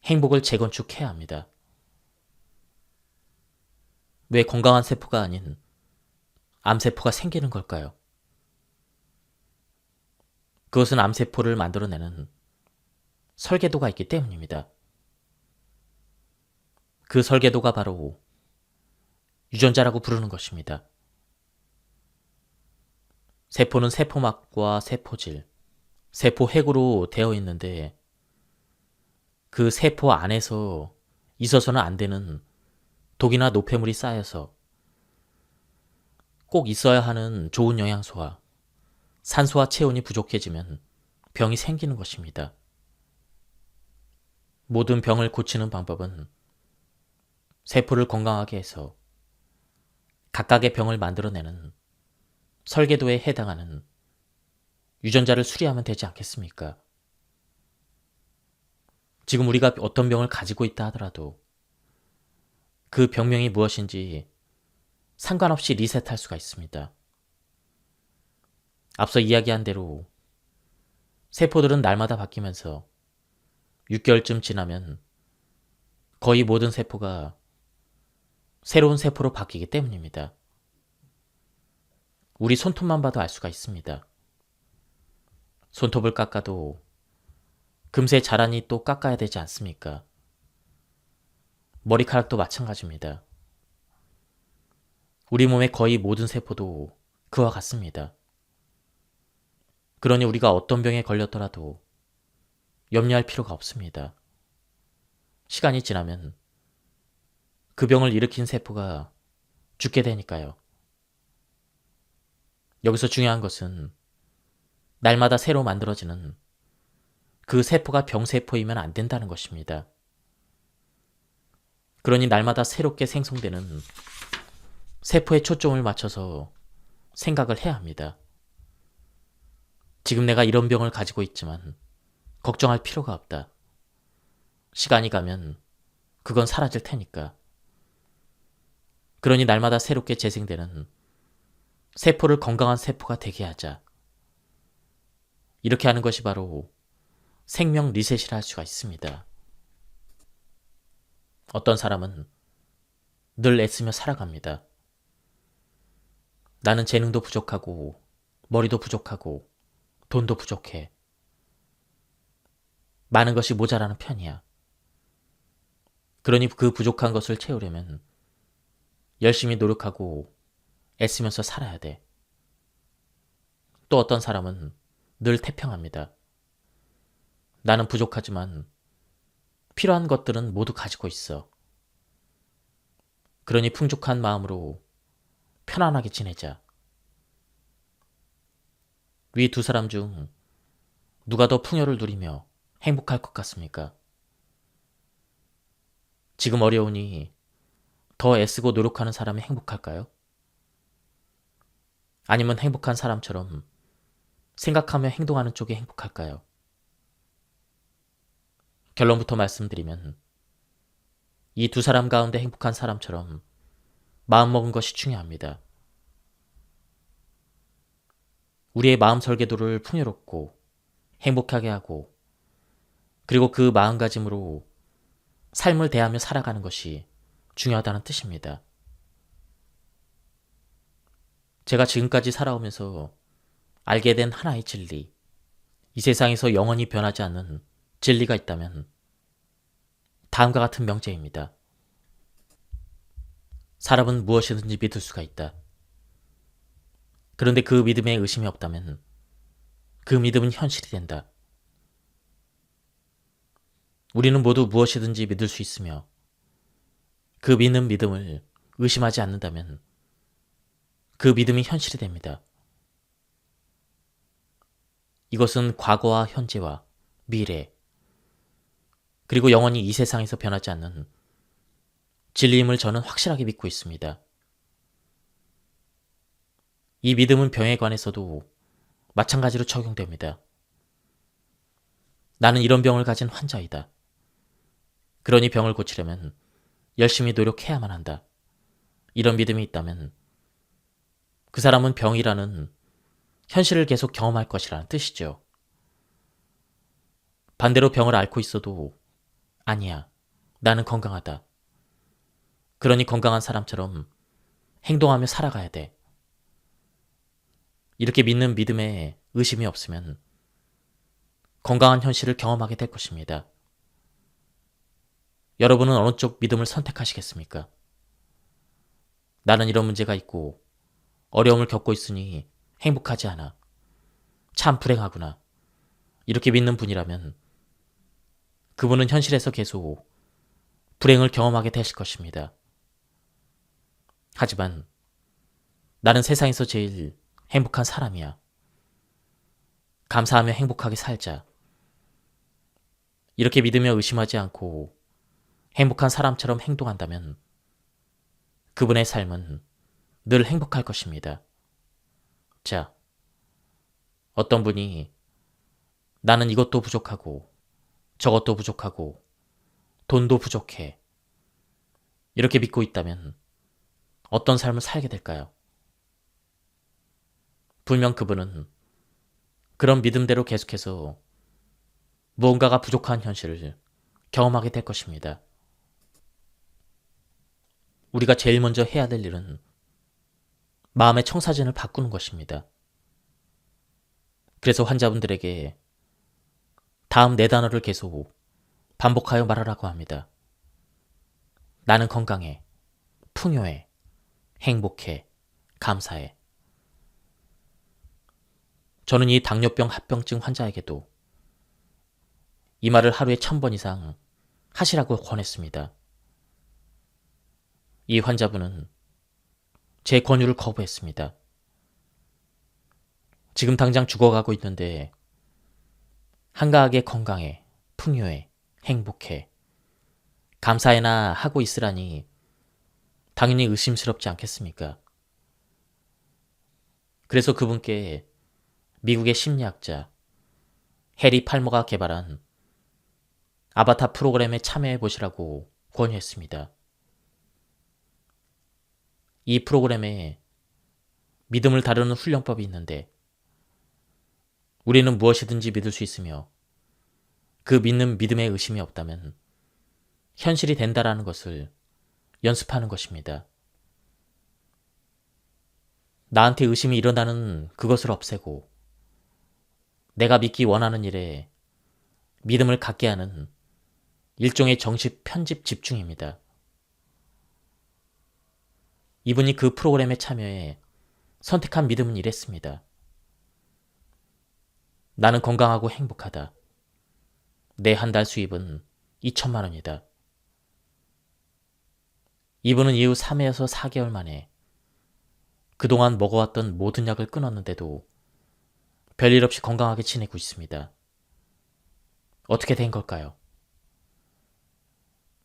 행복을 재건축해야 합니다. 왜 건강한 세포가 아닌 암세포가 생기는 걸까요? 그것은 암세포를 만들어내는 설계도가 있기 때문입니다. 그 설계도가 바로 유전자라고 부르는 것입니다. 세포는 세포막과 세포질, 세포핵으로 되어 있는데 그 세포 안에서 있어서는 안 되는 독이나 노폐물이 쌓여서 꼭 있어야 하는 좋은 영양소와 산소와 체온이 부족해지면 병이 생기는 것입니다. 모든 병을 고치는 방법은 세포를 건강하게 해서 각각의 병을 만들어내는 설계도에 해당하는 유전자를 수리하면 되지 않겠습니까? 지금 우리가 어떤 병을 가지고 있다 하더라도 그 병명이 무엇인지 상관없이 리셋할 수가 있습니다. 앞서 이야기한 대로 세포들은 날마다 바뀌면서 6개월쯤 지나면 거의 모든 세포가 새로운 세포로 바뀌기 때문입니다. 우리 손톱만 봐도 알 수가 있습니다. 손톱을 깎아도 금세 자라니 또 깎아야 되지 않습니까? 머리카락도 마찬가지입니다. 우리 몸의 거의 모든 세포도 그와 같습니다. 그러니 우리가 어떤 병에 걸렸더라도 염려할 필요가 없습니다. 시간이 지나면 그 병을 일으킨 세포가 죽게 되니까요. 여기서 중요한 것은 날마다 새로 만들어지는 그 세포가 병세포이면 안 된다는 것입니다. 그러니 날마다 새롭게 생성되는 세포에 초점을 맞춰서 생각을 해야 합니다. 지금 내가 이런 병을 가지고 있지만 걱정할 필요가 없다. 시간이 가면 그건 사라질 테니까. 그러니 날마다 새롭게 재생되는 세포를 건강한 세포가 되게 하자. 이렇게 하는 것이 바로 생명 리셋이라 할 수가 있습니다. 어떤 사람은 늘 애쓰며 살아갑니다. 나는 재능도 부족하고 머리도 부족하고 돈도 부족해. 많은 것이 모자라는 편이야. 그러니 그 부족한 것을 채우려면 열심히 노력하고 애쓰면서 살아야 돼. 또 어떤 사람은 늘 태평합니다. 나는 부족하지만 필요한 것들은 모두 가지고 있어. 그러니 풍족한 마음으로 편안하게 지내자. 위 두 사람 중 누가 더 풍요를 누리며 행복할 것 같습니까? 지금 어려우니 더 애쓰고 노력하는 사람이 행복할까요? 아니면 행복한 사람처럼 생각하며 행동하는 쪽이 행복할까요? 결론부터 말씀드리면 이 두 사람 가운데 행복한 사람처럼 마음먹은 것이 중요합니다. 우리의 마음 설계도를 풍요롭고 행복하게 하고 그리고 그 마음가짐으로 삶을 대하며 살아가는 것이 중요하다는 뜻입니다. 제가 지금까지 살아오면서 알게 된 하나의 진리, 이 세상에서 영원히 변하지 않는 진리가 있다면 다음과 같은 명제입니다. 사람은 무엇이든지 믿을 수가 있다. 그런데 그 믿음에 의심이 없다면 그 믿음은 현실이 된다. 우리는 모두 무엇이든지 믿을 수 있으며 그 믿는 믿음을 의심하지 않는다면 그 믿음이 현실이 됩니다. 이것은 과거와 현재와 미래, 그리고 영원히 이 세상에서 변하지 않는 진리임을 저는 확실하게 믿고 있습니다. 이 믿음은 병에 관해서도 마찬가지로 적용됩니다. 나는 이런 병을 가진 환자이다. 그러니 병을 고치려면 열심히 노력해야만 한다. 이런 믿음이 있다면 그 사람은 병이라는 현실을 계속 경험할 것이라는 뜻이죠. 반대로 병을 앓고 있어도 아니야, 나는 건강하다. 그러니 건강한 사람처럼 행동하며 살아가야 돼. 이렇게 믿는 믿음에 의심이 없으면 건강한 현실을 경험하게 될 것입니다. 여러분은 어느 쪽 믿음을 선택하시겠습니까? 나는 이런 문제가 있고 어려움을 겪고 있으니 행복하지 않아. 참 불행하구나. 이렇게 믿는 분이라면 그분은 현실에서 계속 불행을 경험하게 되실 것입니다. 하지만 나는 세상에서 제일 행복한 사람이야. 감사하며 행복하게 살자. 이렇게 믿으며 의심하지 않고 행복한 사람처럼 행동한다면 그분의 삶은 늘 행복할 것입니다. 자, 어떤 분이 나는 이것도 부족하고 저것도 부족하고 돈도 부족해. 이렇게 믿고 있다면 어떤 삶을 살게 될까요? 분명 그분은 그런 믿음대로 계속해서 무언가가 부족한 현실을 경험하게 될 것입니다. 우리가 제일 먼저 해야 될 일은 마음의 청사진을 바꾸는 것입니다. 그래서 환자분들에게 다음 네 단어를 계속 반복하여 말하라고 합니다. 나는 건강해, 풍요해, 행복해, 감사해. 저는 이 당뇨병 합병증 환자에게도 이 말을 하루에 1000번 이상 하시라고 권했습니다. 이 환자분은 제 권유를 거부했습니다. 지금 당장 죽어가고 있는데 한가하게 건강해, 풍요해, 행복해, 감사해나 하고 있으라니 당연히 의심스럽지 않겠습니까? 그래서 그분께 미국의 심리학자 해리 팔머가 개발한 아바타 프로그램에 참여해 보시라고 권유했습니다. 이 프로그램에 믿음을 다루는 훈련법이 있는데 우리는 무엇이든지 믿을 수 있으며 그 믿는 믿음에 의심이 없다면 현실이 된다라는 것을 연습하는 것입니다. 나한테 의심이 일어나는 그것을 없애고 내가 믿기 원하는 일에 믿음을 갖게 하는 일종의 정식 편집 집중입니다. 이분이 그 프로그램에 참여해 선택한 믿음은 이랬습니다. 나는 건강하고 행복하다. 내 한 달 수입은 2천만 원이다. 이분은 이후 3회에서 4개월 만에 그동안 먹어왔던 모든 약을 끊었는데도 별일 없이 건강하게 지내고 있습니다. 어떻게 된 걸까요?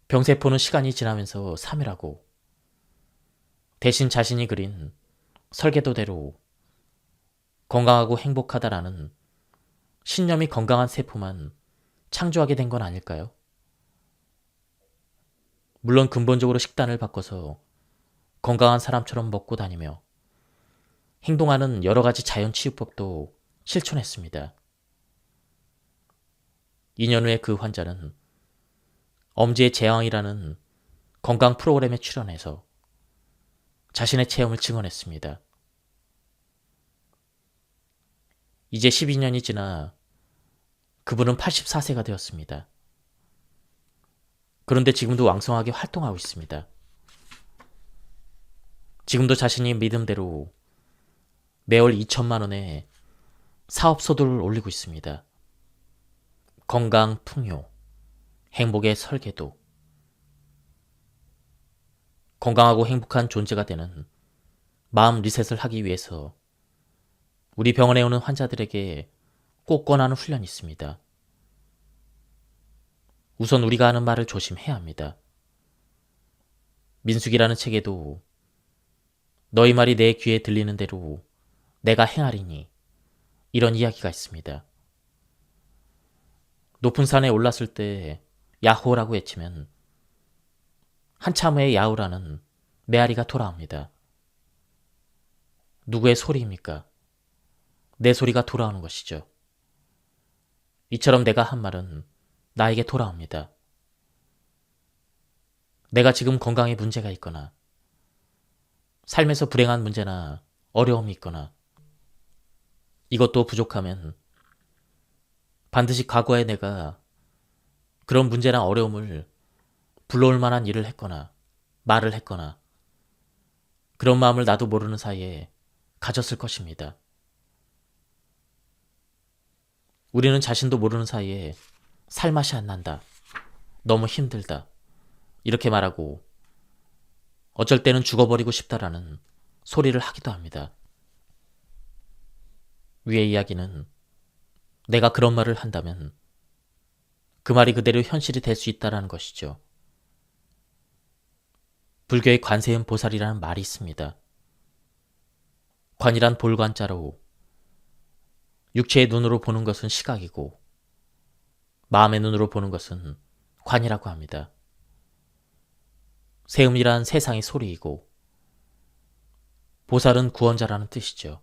병세포는 시간이 지나면서 사멸하고 대신 자신이 그린 설계도대로 건강하고 행복하다라는 신념이 건강한 세포만 창조하게 된 건 아닐까요? 물론 근본적으로 식단을 바꿔서 건강한 사람처럼 먹고 다니며 행동하는 여러 가지 자연치유법도 실천했습니다. 2년 후에 그 환자는 엄지의 제왕이라는 건강 프로그램에 출연해서 자신의 체험을 증언했습니다. 이제 12년이 지나 그분은 84세가 되었습니다. 그런데 지금도 왕성하게 활동하고 있습니다. 지금도 자신이 믿음대로 매월 2천만 원의 사업 소득을 올리고 있습니다. 건강 풍요, 행복의 설계도, 건강하고 행복한 존재가 되는 마음 리셋을 하기 위해서 우리 병원에 오는 환자들에게 꼭 권하는 훈련이 있습니다. 우선 우리가 하는 말을 조심해야 합니다. 민숙이라는 책에도 너희 말이 내 귀에 들리는 대로 내가 행하리니 이런 이야기가 있습니다. 높은 산에 올랐을 때 야호라고 외치면 한참 후에 야호라는 메아리가 돌아옵니다. 누구의 소리입니까? 내 소리가 돌아오는 것이죠. 이처럼 내가 한 말은 나에게 돌아옵니다. 내가 지금 건강에 문제가 있거나 삶에서 불행한 문제나 어려움이 있거나 이것도 부족하면 반드시 과거에 내가 그런 문제나 어려움을 불러올 만한 일을 했거나 말을 했거나 그런 마음을 나도 모르는 사이에 가졌을 것입니다. 우리는 자신도 모르는 사이에 살맛이 안 난다. 너무 힘들다. 이렇게 말하고 어쩔 때는 죽어버리고 싶다라는 소리를 하기도 합니다. 위의 이야기는 내가 그런 말을 한다면 그 말이 그대로 현실이 될 수 있다는 것이죠. 불교의 관세음 보살이라는 말이 있습니다. 관이란 볼관자로 육체의 눈으로 보는 것은 시각이고 마음의 눈으로 보는 것은 관이라고 합니다. 세음이란 세상의 소리이고 보살은 구원자라는 뜻이죠.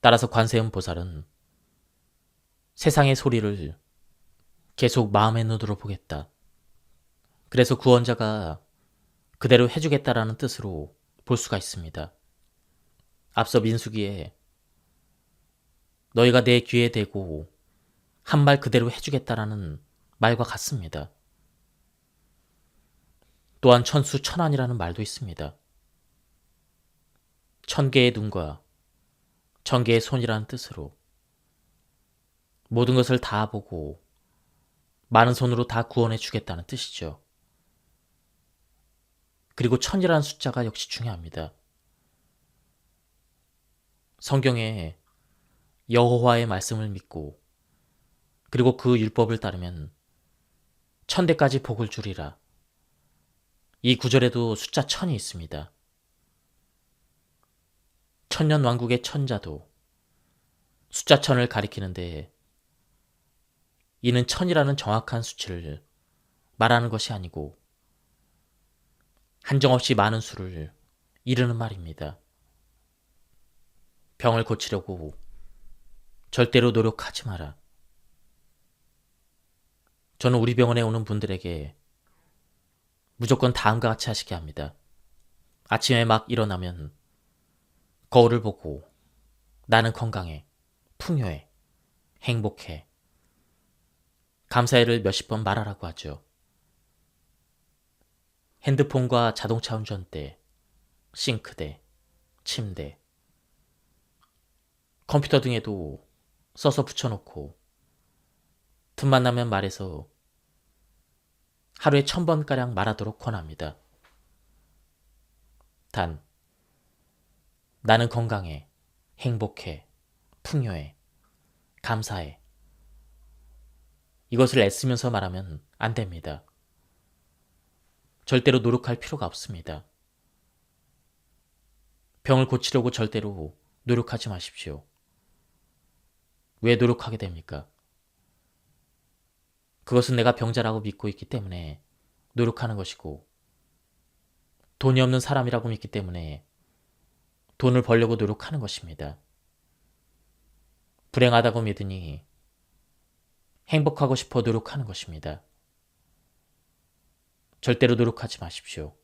따라서 관세음 보살은 세상의 소리를 계속 마음의 눈으로 보겠다. 그래서 구원자가 그대로 해주겠다라는 뜻으로 볼 수가 있습니다. 앞서 민수기에 너희가 내 귀에 대고 한 말 그대로 해주겠다라는 말과 같습니다. 또한 천수천안이라는 말도 있습니다. 1000개의 눈과 1000개의 손이라는 뜻으로 모든 것을 다 보고 많은 손으로 다 구원해 주겠다는 뜻이죠. 그리고 1000이라는 숫자가 역시 중요합니다. 성경에 여호와의 말씀을 믿고 그리고 그 율법을 따르면 1000대까지 복을 주리라. 이 구절에도 숫자 1000이 있습니다. 천년왕국의 천자도 숫자 1000을 가리키는데 이는 1000이라는 정확한 수치를 말하는 것이 아니고 한정없이 많은 수를 이르는 말입니다. 병을 고치려고 절대로 노력하지 마라. 저는 우리 병원에 오는 분들에게 무조건 다음과 같이 하시게 합니다. 아침에 막 일어나면 거울을 보고 나는 건강해, 풍요해, 행복해, 감사해를 몇십 번 말하라고 하죠. 핸드폰과 자동차 운전대, 싱크대, 침대, 컴퓨터 등에도 써서 붙여놓고 틈만 나면 말해서 하루에 1000번가량 말하도록 권합니다. 단, 나는 건강해, 행복해, 풍요해, 감사해. 이것을 애쓰면서 말하면 안 됩니다. 절대로 노력할 필요가 없습니다. 병을 고치려고 절대로 노력하지 마십시오. 왜 노력하게 됩니까? 그것은 내가 병자라고 믿고 있기 때문에 노력하는 것이고, 돈이 없는 사람이라고 믿기 때문에 돈을 벌려고 노력하는 것입니다. 불행하다고 믿으니 행복하고 싶어 노력하는 것입니다. 절대로 노력하지 마십시오.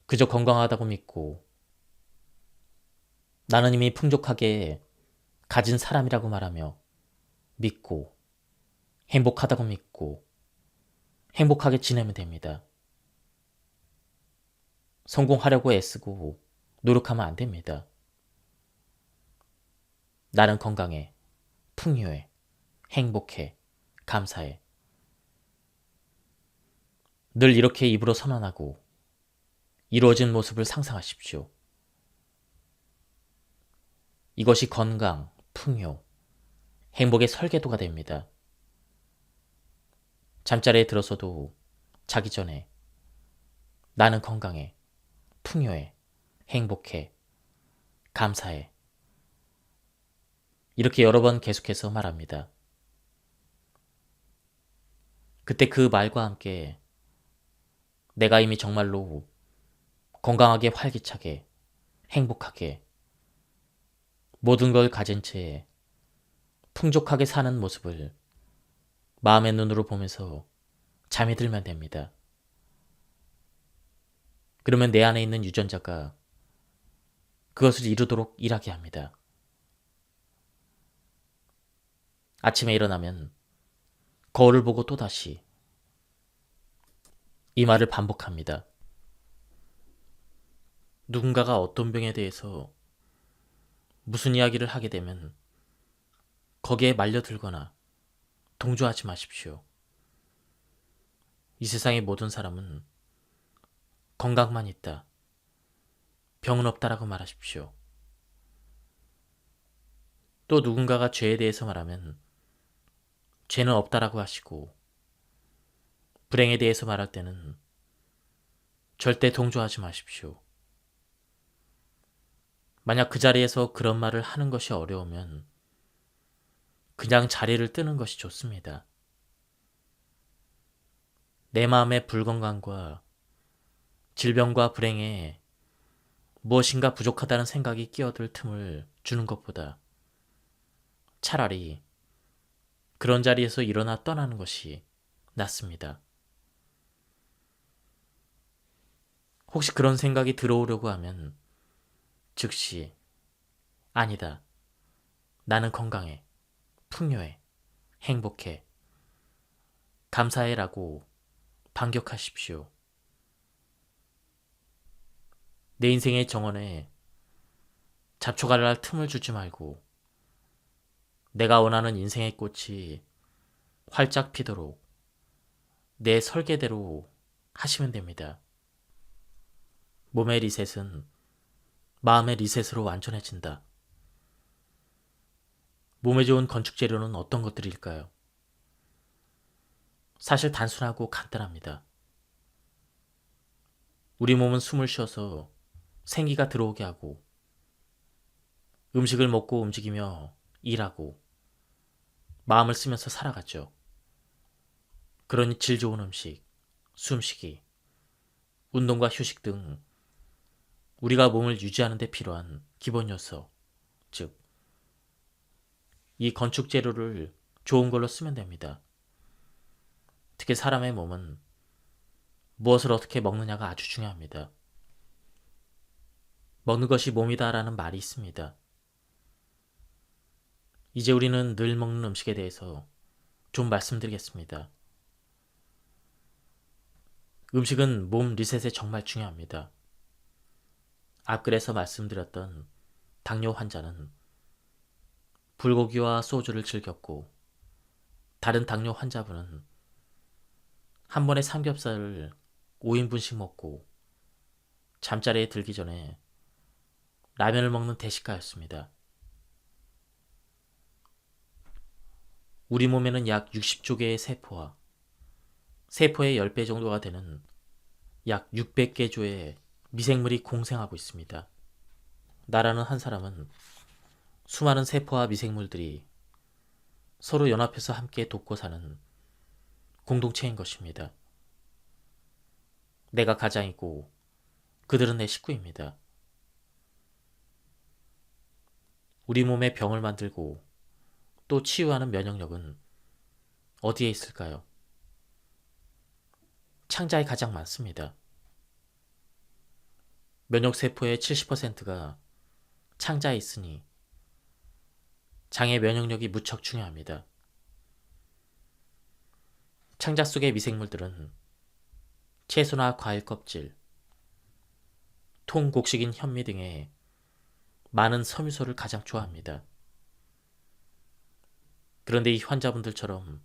그저 건강하다고 믿고 나는 이미 풍족하게 가진 사람이라고 말하며 믿고 행복하다고 믿고 행복하게 지내면 됩니다. 성공하려고 애쓰고 노력하면 안 됩니다. 나는 건강해, 풍요해, 행복해, 감사해. 늘 이렇게 입으로 선언하고 이루어진 모습을 상상하십시오. 이것이 건강, 풍요, 행복의 설계도가 됩니다. 잠자리에 들어서도 자기 전에 나는 건강해, 풍요해, 행복해, 감사해. 이렇게 여러 번 계속해서 말합니다. 그때 그 말과 함께 내가 이미 정말로 건강하게 활기차게 행복하게 모든 걸 가진 채 풍족하게 사는 모습을 마음의 눈으로 보면서 잠이 들면 됩니다. 그러면 내 안에 있는 유전자가 그것을 이루도록 일하게 합니다. 아침에 일어나면 거울을 보고 또다시 이 말을 반복합니다. 누군가가 어떤 병에 대해서 무슨 이야기를 하게 되면 거기에 말려들거나 동조하지 마십시오. 이 세상의 모든 사람은 건강만 있다, 병은 없다라고 말하십시오. 또 누군가가 죄에 대해서 말하면 죄는 없다라고 하시고, 불행에 대해서 말할 때는 절대 동조하지 마십시오. 만약 그 자리에서 그런 말을 하는 것이 어려우면 그냥 자리를 뜨는 것이 좋습니다. 내 마음의 불건강과 질병과 불행에 무엇인가 부족하다는 생각이 끼어들 틈을 주는 것보다 차라리 그런 자리에서 일어나 떠나는 것이 낫습니다. 혹시 그런 생각이 들어오려고 하면 즉시 아니다, 나는 건강해, 풍요해, 행복해, 감사해라고 반격하십시오. 내 인생의 정원에 잡초가 날 틈을 주지 말고 내가 원하는 인생의 꽃이 활짝 피도록 내 설계대로 하시면 됩니다. 몸의 리셋은 마음의 리셋으로 완전해진다. 몸에 좋은 건축 재료는 어떤 것들일까요? 사실 단순하고 간단합니다. 우리 몸은 숨을 쉬어서 생기가 들어오게 하고, 음식을 먹고 움직이며 일하고, 마음을 쓰면서 살아가죠. 그러니 질 좋은 음식, 숨쉬기, 운동과 휴식 등 우리가 몸을 유지하는 데 필요한 기본 요소, 즉 이 건축 재료를 좋은 걸로 쓰면 됩니다. 특히 사람의 몸은 무엇을 어떻게 먹느냐가 아주 중요합니다. 먹는 것이 몸이다라는 말이 있습니다. 이제 우리는 늘 먹는 음식에 대해서 좀 말씀드리겠습니다. 음식은 몸 리셋에 정말 중요합니다. 앞글에서 말씀드렸던 당뇨 환자는 불고기와 소주를 즐겼고 다른 당뇨 환자분은 한 번에 삼겹살을 5인분씩 먹고 잠자리에 들기 전에 라면을 먹는 대식가였습니다. 우리 몸에는 약 60조 개의 세포와 세포의 10배 정도가 되는 약 600개 조의 미생물이 공생하고 있습니다. 나라는 한 사람은 수많은 세포와 미생물들이 서로 연합해서 함께 돕고 사는 공동체인 것입니다. 내가 가장이고 그들은 내 식구입니다. 우리 몸에 병을 만들고 또 치유하는 면역력은 어디에 있을까요? 창자에 가장 많습니다. 면역세포의 70%가 창자에 있으니 장의 면역력이 무척 중요합니다. 창자 속의 미생물들은 채소나 과일 껍질, 통곡식인 현미 등의 많은 섬유소를 가장 좋아합니다. 그런데 이 환자분들처럼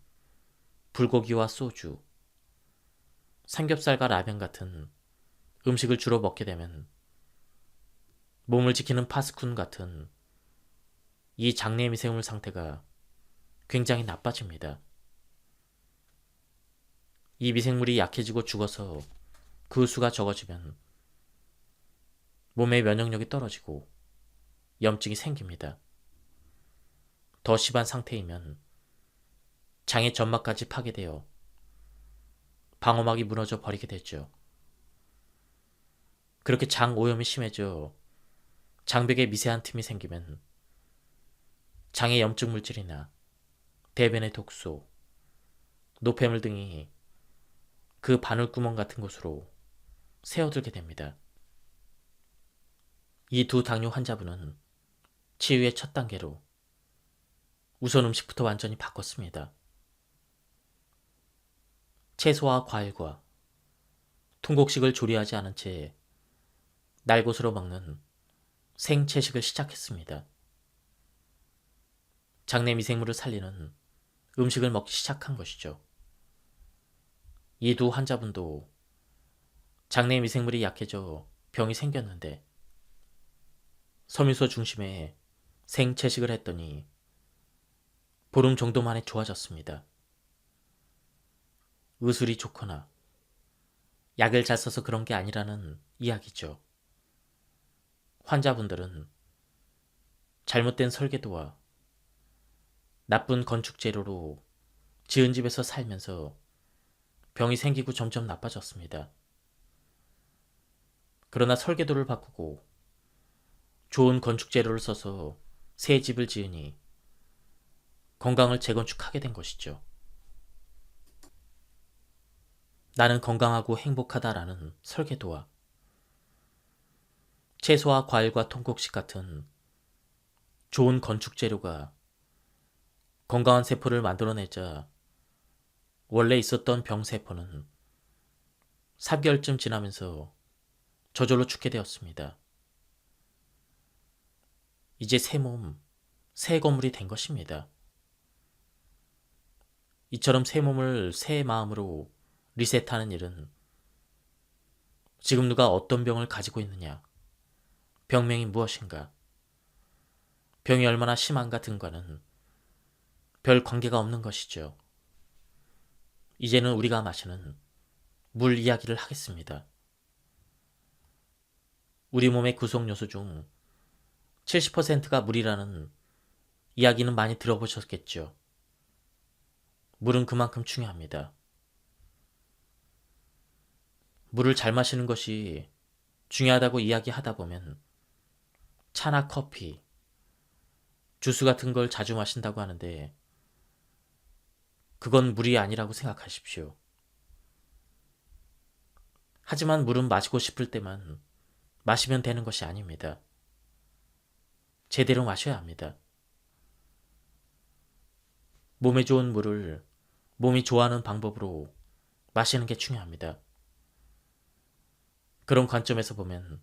불고기와 소주, 삼겹살과 라면 같은 음식을 주로 먹게 되면 몸을 지키는 파스쿤 같은 이 장내 미생물 상태가 굉장히 나빠집니다. 이 미생물이 약해지고 죽어서 그 수가 적어지면 몸의 면역력이 떨어지고 염증이 생깁니다. 더 심한 상태이면 장의 점막까지 파괴되어 방어막이 무너져 버리게 되죠. 그렇게 장 오염이 심해져 장벽에 미세한 틈이 생기면 장의 염증 물질이나 대변의 독소, 노폐물 등이 그 바늘구멍 같은 곳으로 새어들게 됩니다. 이 두 당뇨 환자분은 치유의 첫 단계로 우선 음식부터 완전히 바꿨습니다. 채소와 과일과 통곡식을 조리하지 않은 채 날것으로 먹는 생채식을 시작했습니다. 장내 미생물을 살리는 음식을 먹기 시작한 것이죠. 이 두 환자분도 장내 미생물이 약해져 병이 생겼는데 섬유소 중심의 생채식을 했더니 보름 정도 만에 좋아졌습니다. 의술이 좋거나 약을 잘 써서 그런 게 아니라는 이야기죠. 환자분들은 잘못된 설계도와 나쁜 건축 재료로 지은 집에서 살면서 병이 생기고 점점 나빠졌습니다. 그러나 설계도를 바꾸고 좋은 건축 재료를 써서 새 집을 지으니 건강을 재건축하게 된 것이죠. 나는 건강하고 행복하다라는 설계도와 채소와 과일과 통곡식 같은 좋은 건축 재료가 건강한 세포를 만들어내자 원래 있었던 병세포는 3개월쯤 지나면서 저절로 죽게 되었습니다. 이제 새 몸, 새 건물이 된 것입니다. 이처럼 새 몸을 새 마음으로 리셋하는 일은 지금 누가 어떤 병을 가지고 있느냐, 병명이 무엇인가, 병이 얼마나 심한가 등과는 별 관계가 없는 것이죠. 이제는 우리가 마시는 물 이야기를 하겠습니다. 우리 몸의 구성 요소 중 70%가 물이라는 이야기는 많이 들어보셨겠죠. 물은 그만큼 중요합니다. 물을 잘 마시는 것이 중요하다고 이야기하다 보면 차나 커피, 주스 같은 걸 자주 마신다고 하는데 그건 물이 아니라고 생각하십시오. 하지만 물은 마시고 싶을 때만 마시면 되는 것이 아닙니다. 제대로 마셔야 합니다. 몸에 좋은 물을 몸이 좋아하는 방법으로 마시는 게 중요합니다. 그런 관점에서 보면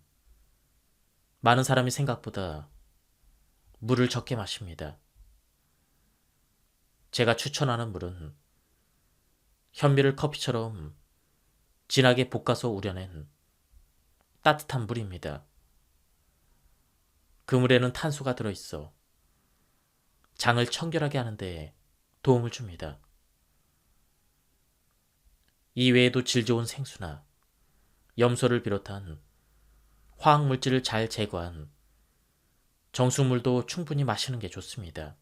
많은 사람이 생각보다 물을 적게 마십니다. 제가 추천하는 물은 현미를 커피처럼 진하게 볶아서 우려낸 따뜻한 물입니다. 그 물에는 탄소가 들어있어 장을 청결하게 하는데 도움을 줍니다. 이 외에도 질 좋은 생수나 염소를 비롯한 화학물질을 잘 제거한 정수물도 충분히 마시는 게 좋습니다.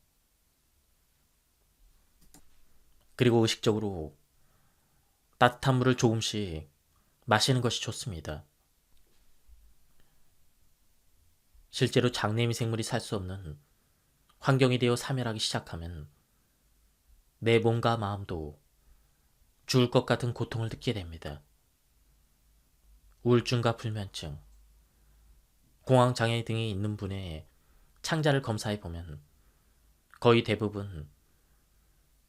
그리고 의식적으로 따뜻한 물을 조금씩 마시는 것이 좋습니다. 실제로 장내 미생물이 살 수 없는 환경이 되어 사멸하기 시작하면 내 몸과 마음도 죽을 것 같은 고통을 느끼게 됩니다. 우울증과 불면증, 공황장애 등이 있는 분의 창자를 검사해 보면 거의 대부분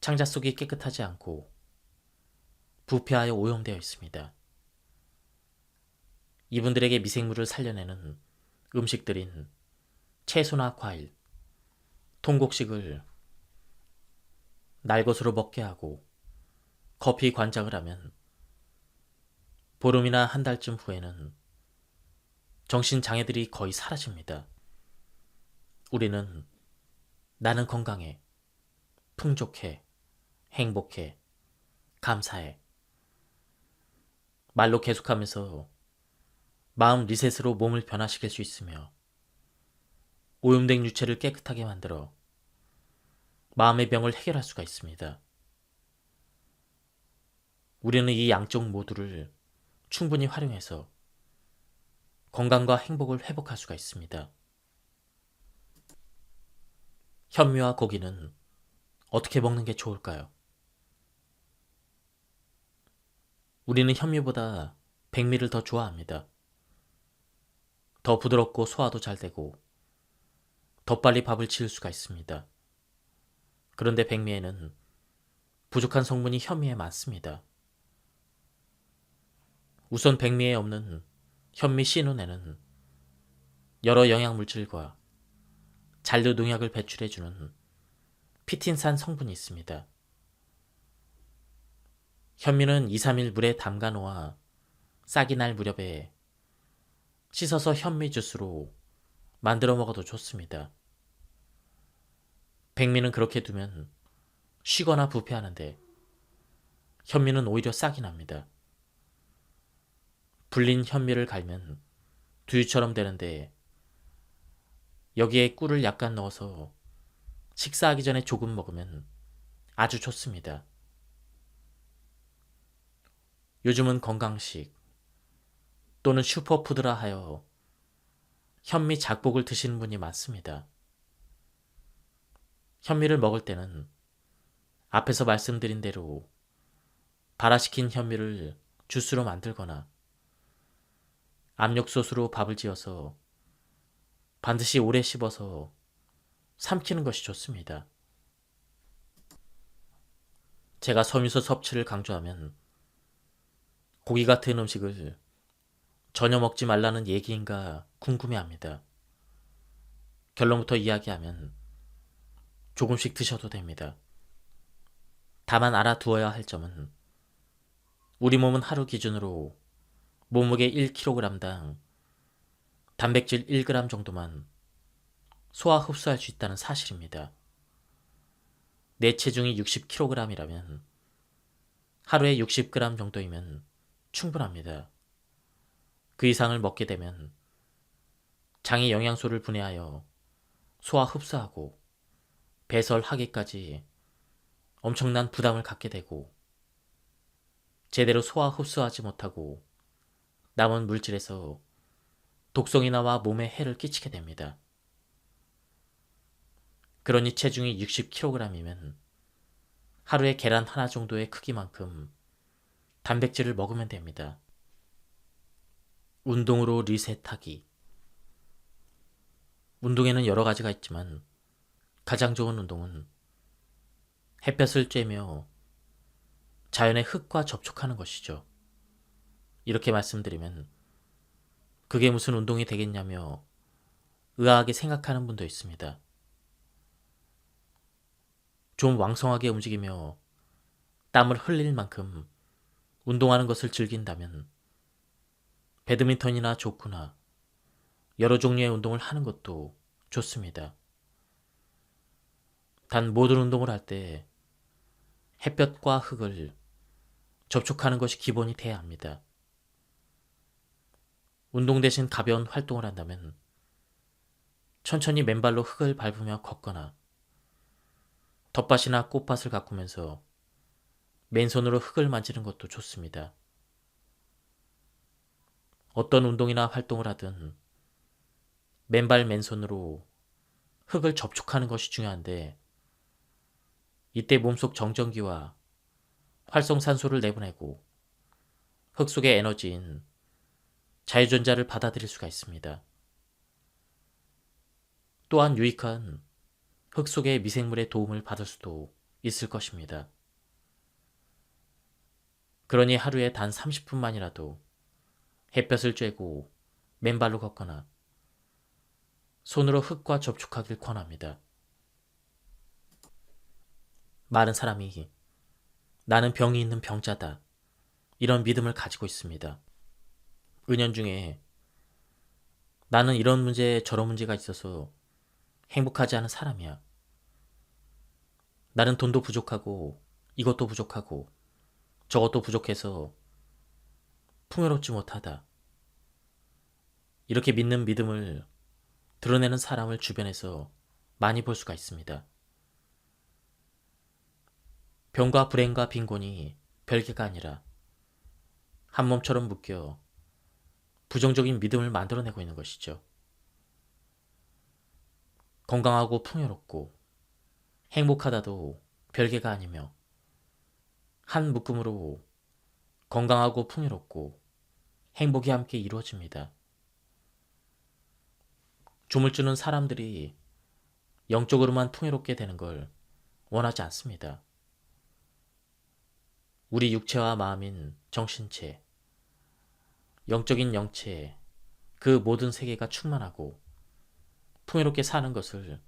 창자 속이 깨끗하지 않고 부패하여 오염되어 있습니다. 이분들에게 미생물을 살려내는 음식들인 채소나 과일, 통곡식을 날것으로 먹게 하고 커피 관장을 하면 보름이나 한 달쯤 후에는 정신장애들이 거의 사라집니다. 우리는 나는 건강해, 풍족해, 행복해, 감사해. 말로 계속하면서 마음 리셋으로 몸을 변화시킬 수 있으며 오염된 유체를 깨끗하게 만들어 마음의 병을 해결할 수가 있습니다. 우리는 이 양쪽 모두를 충분히 활용해서 건강과 행복을 회복할 수가 있습니다. 현미와 고기는 어떻게 먹는 게 좋을까요? 우리는 현미보다 백미를 더 좋아합니다. 더 부드럽고 소화도 잘 되고 더 빨리 밥을 지을 수가 있습니다. 그런데 백미에는 부족한 성분이 현미에 많습니다. 우선 백미에 없는 현미 씨눈에는 여러 영양물질과 잔류 농약을 배출해주는 피틴산 성분이 있습니다. 현미는 2, 3일 물에 담가 놓아 싹이 날 무렵에 씻어서 현미 주스로 만들어 먹어도 좋습니다. 백미는 그렇게 두면 쉬거나 부패하는데 현미는 오히려 싹이 납니다. 불린 현미를 갈면 두유처럼 되는데 여기에 꿀을 약간 넣어서 식사하기 전에 조금 먹으면 아주 좋습니다. 요즘은 건강식 또는 슈퍼푸드라 하여 현미 작복을 드시는 분이 많습니다. 현미를 먹을 때는 앞에서 말씀드린 대로 발화시킨 현미를 주스로 만들거나 압력솥으로 밥을 지어서 반드시 오래 씹어서 삼키는 것이 좋습니다. 제가 섬유소 섭취를 강조하면 고기 같은 음식을 전혀 먹지 말라는 얘기인가 궁금해합니다. 결론부터 이야기하면 조금씩 드셔도 됩니다. 다만 알아두어야 할 점은 우리 몸은 하루 기준으로 몸무게 1kg당 단백질 1g 정도만 소화 흡수할 수 있다는 사실입니다. 내 체중이 60kg이라면 하루에 60g 정도이면 충분합니다. 그 이상을 먹게 되면 장이 영양소를 분해하여 소화 흡수하고 배설하기까지 엄청난 부담을 갖게 되고 제대로 소화 흡수하지 못하고 남은 물질에서 독성이 나와 몸에 해를 끼치게 됩니다. 그러니 체중이 60kg이면 하루에 계란 하나 정도의 크기만큼 단백질을 먹으면 됩니다. 운동으로 리셋하기. 운동에는 여러 가지가 있지만 가장 좋은 운동은 햇볕을 쬐며 자연의 흙과 접촉하는 것이죠. 이렇게 말씀드리면 그게 무슨 운동이 되겠냐며 의아하게 생각하는 분도 있습니다. 좀 왕성하게 움직이며 땀을 흘릴 만큼 운동하는 것을 즐긴다면 배드민턴이나 족구나 여러 종류의 운동을 하는 것도 좋습니다. 단 모든 운동을 할 때 햇볕과 흙을 접촉하는 것이 기본이 돼야 합니다. 운동 대신 가벼운 활동을 한다면 천천히 맨발로 흙을 밟으며 걷거나 텃밭이나 꽃밭을 가꾸면서 맨손으로 흙을 만지는 것도 좋습니다. 어떤 운동이나 활동을 하든 맨발 맨손으로 흙을 접촉하는 것이 중요한데 이때 몸속 정전기와 활성산소를 내보내고 흙 속의 에너지인 자유전자를 받아들일 수가 있습니다. 또한 유익한 흙 속의 미생물의 도움을 받을 수도 있을 것입니다. 그러니 하루에 단 30분만이라도 햇볕을 쬐고 맨발로 걷거나 손으로 흙과 접촉하길 권합니다. 많은 사람이 나는 병이 있는 병자다 이런 믿음을 가지고 있습니다. 은연중에 나는 이런 문제 저런 문제가 있어서 행복하지 않은 사람이야. 나는 돈도 부족하고 이것도 부족하고 저것도 부족해서 풍요롭지 못하다. 이렇게 믿는 믿음을 드러내는 사람을 주변에서 많이 볼 수가 있습니다. 병과 불행과 빈곤이 별개가 아니라 한 몸처럼 묶여 부정적인 믿음을 만들어내고 있는 것이죠. 건강하고 풍요롭고 행복하다도 별개가 아니며 한 묶음으로 건강하고 풍요롭고 행복이 함께 이루어집니다. 조물주는 사람들이 영적으로만 풍요롭게 되는 걸 원하지 않습니다. 우리 육체와 마음인 정신체, 영적인 영체, 그 모든 세계가 충만하고 풍요롭게 사는 것을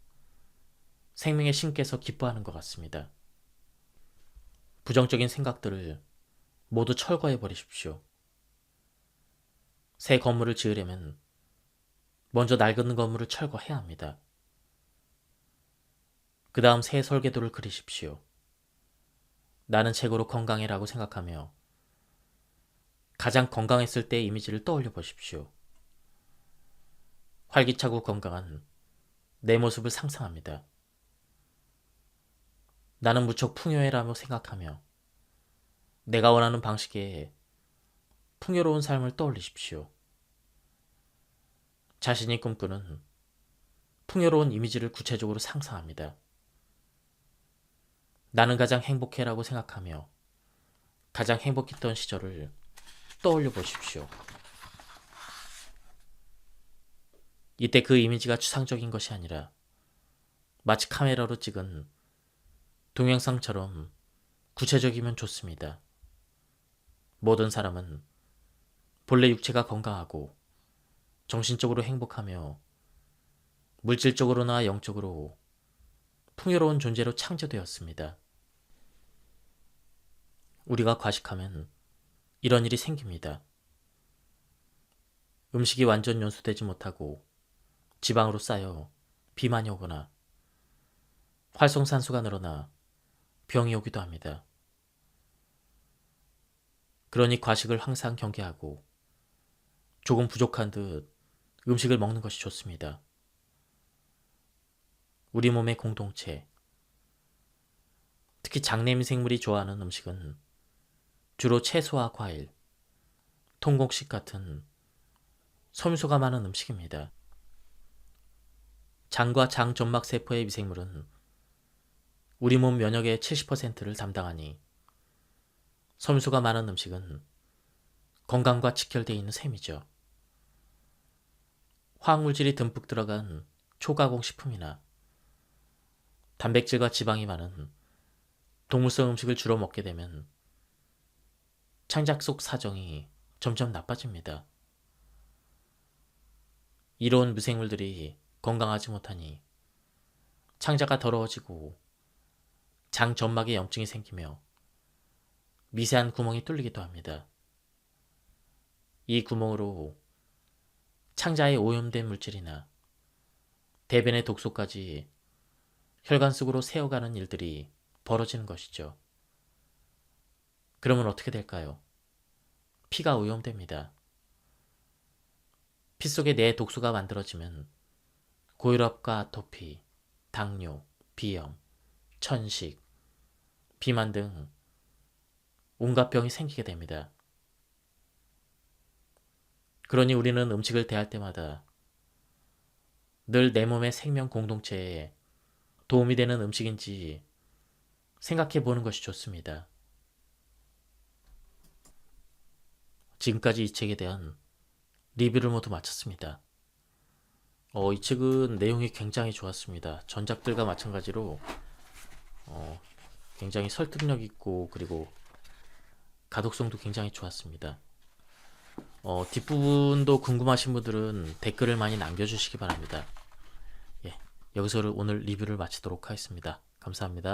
생명의 신께서 기뻐하는 것 같습니다. 부정적인 생각들을 모두 철거해 버리십시오. 새 건물을 지으려면 먼저 낡은 건물을 철거해야 합니다. 그 다음 새 설계도를 그리십시오. 나는 최고로 건강해라고 생각하며 가장 건강했을 때의 이미지를 떠올려 보십시오. 활기차고 건강한 내 모습을 상상합니다. 나는 무척 풍요해라고 생각하며 내가 원하는 방식의 풍요로운 삶을 떠올리십시오. 자신이 꿈꾸는 풍요로운 이미지를 구체적으로 상상합니다. 나는 가장 행복해라고 생각하며 가장 행복했던 시절을 떠올려 보십시오. 이때 그 이미지가 추상적인 것이 아니라 마치 카메라로 찍은 동영상처럼 구체적이면 좋습니다. 모든 사람은 본래 육체가 건강하고 정신적으로 행복하며 물질적으로나 영적으로 풍요로운 존재로 창조되었습니다. 우리가 과식하면 이런 일이 생깁니다. 음식이 완전 연소되지 못하고 지방으로 쌓여 비만이 오거나 활성산소가 늘어나 병이 오기도 합니다. 그러니 과식을 항상 경계하고 조금 부족한 듯 음식을 먹는 것이 좋습니다. 우리 몸의 공동체, 특히 장내미생물이 좋아하는 음식은 주로 채소와 과일, 통곡식 같은 섬유소가 많은 음식입니다. 장과 장 점막 세포의 미생물은 우리 몸 면역의 70%를 담당하니 섬유소가 많은 음식은 건강과 직결되어 있는 셈이죠. 화학물질이 듬뿍 들어간 초가공 식품이나 단백질과 지방이 많은 동물성 음식을 주로 먹게 되면 창작 속 사정이 점점 나빠집니다. 이로운 미생물들이 건강하지 못하니 창자가 더러워지고 장 점막에 염증이 생기며 미세한 구멍이 뚫리기도 합니다. 이 구멍으로 창자에 오염된 물질이나 대변의 독소까지 혈관 속으로 새어가는 일들이 벌어지는 것이죠. 그러면 어떻게 될까요? 피가 오염됩니다. 피 속에 뇌 독소가 만들어지면 고혈압과 아토피, 당뇨, 비염, 천식, 비만 등 온갖 병이 생기게 됩니다. 그러니 우리는 음식을 대할 때마다 늘 내 몸의 생명 공동체에 도움이 되는 음식인지 생각해 보는 것이 좋습니다. 지금까지 이 책에 대한 리뷰를 모두 마쳤습니다. 이 책은 내용이 굉장히 좋았습니다. 전작들과 마찬가지로 굉장히 설득력 있고 그리고 가독성도 굉장히 좋았습니다. 뒷부분도 궁금하신 분들은 댓글을 많이 남겨주시기 바랍니다. 예, 여기서 오늘 리뷰를 마치도록 하겠습니다. 감사합니다.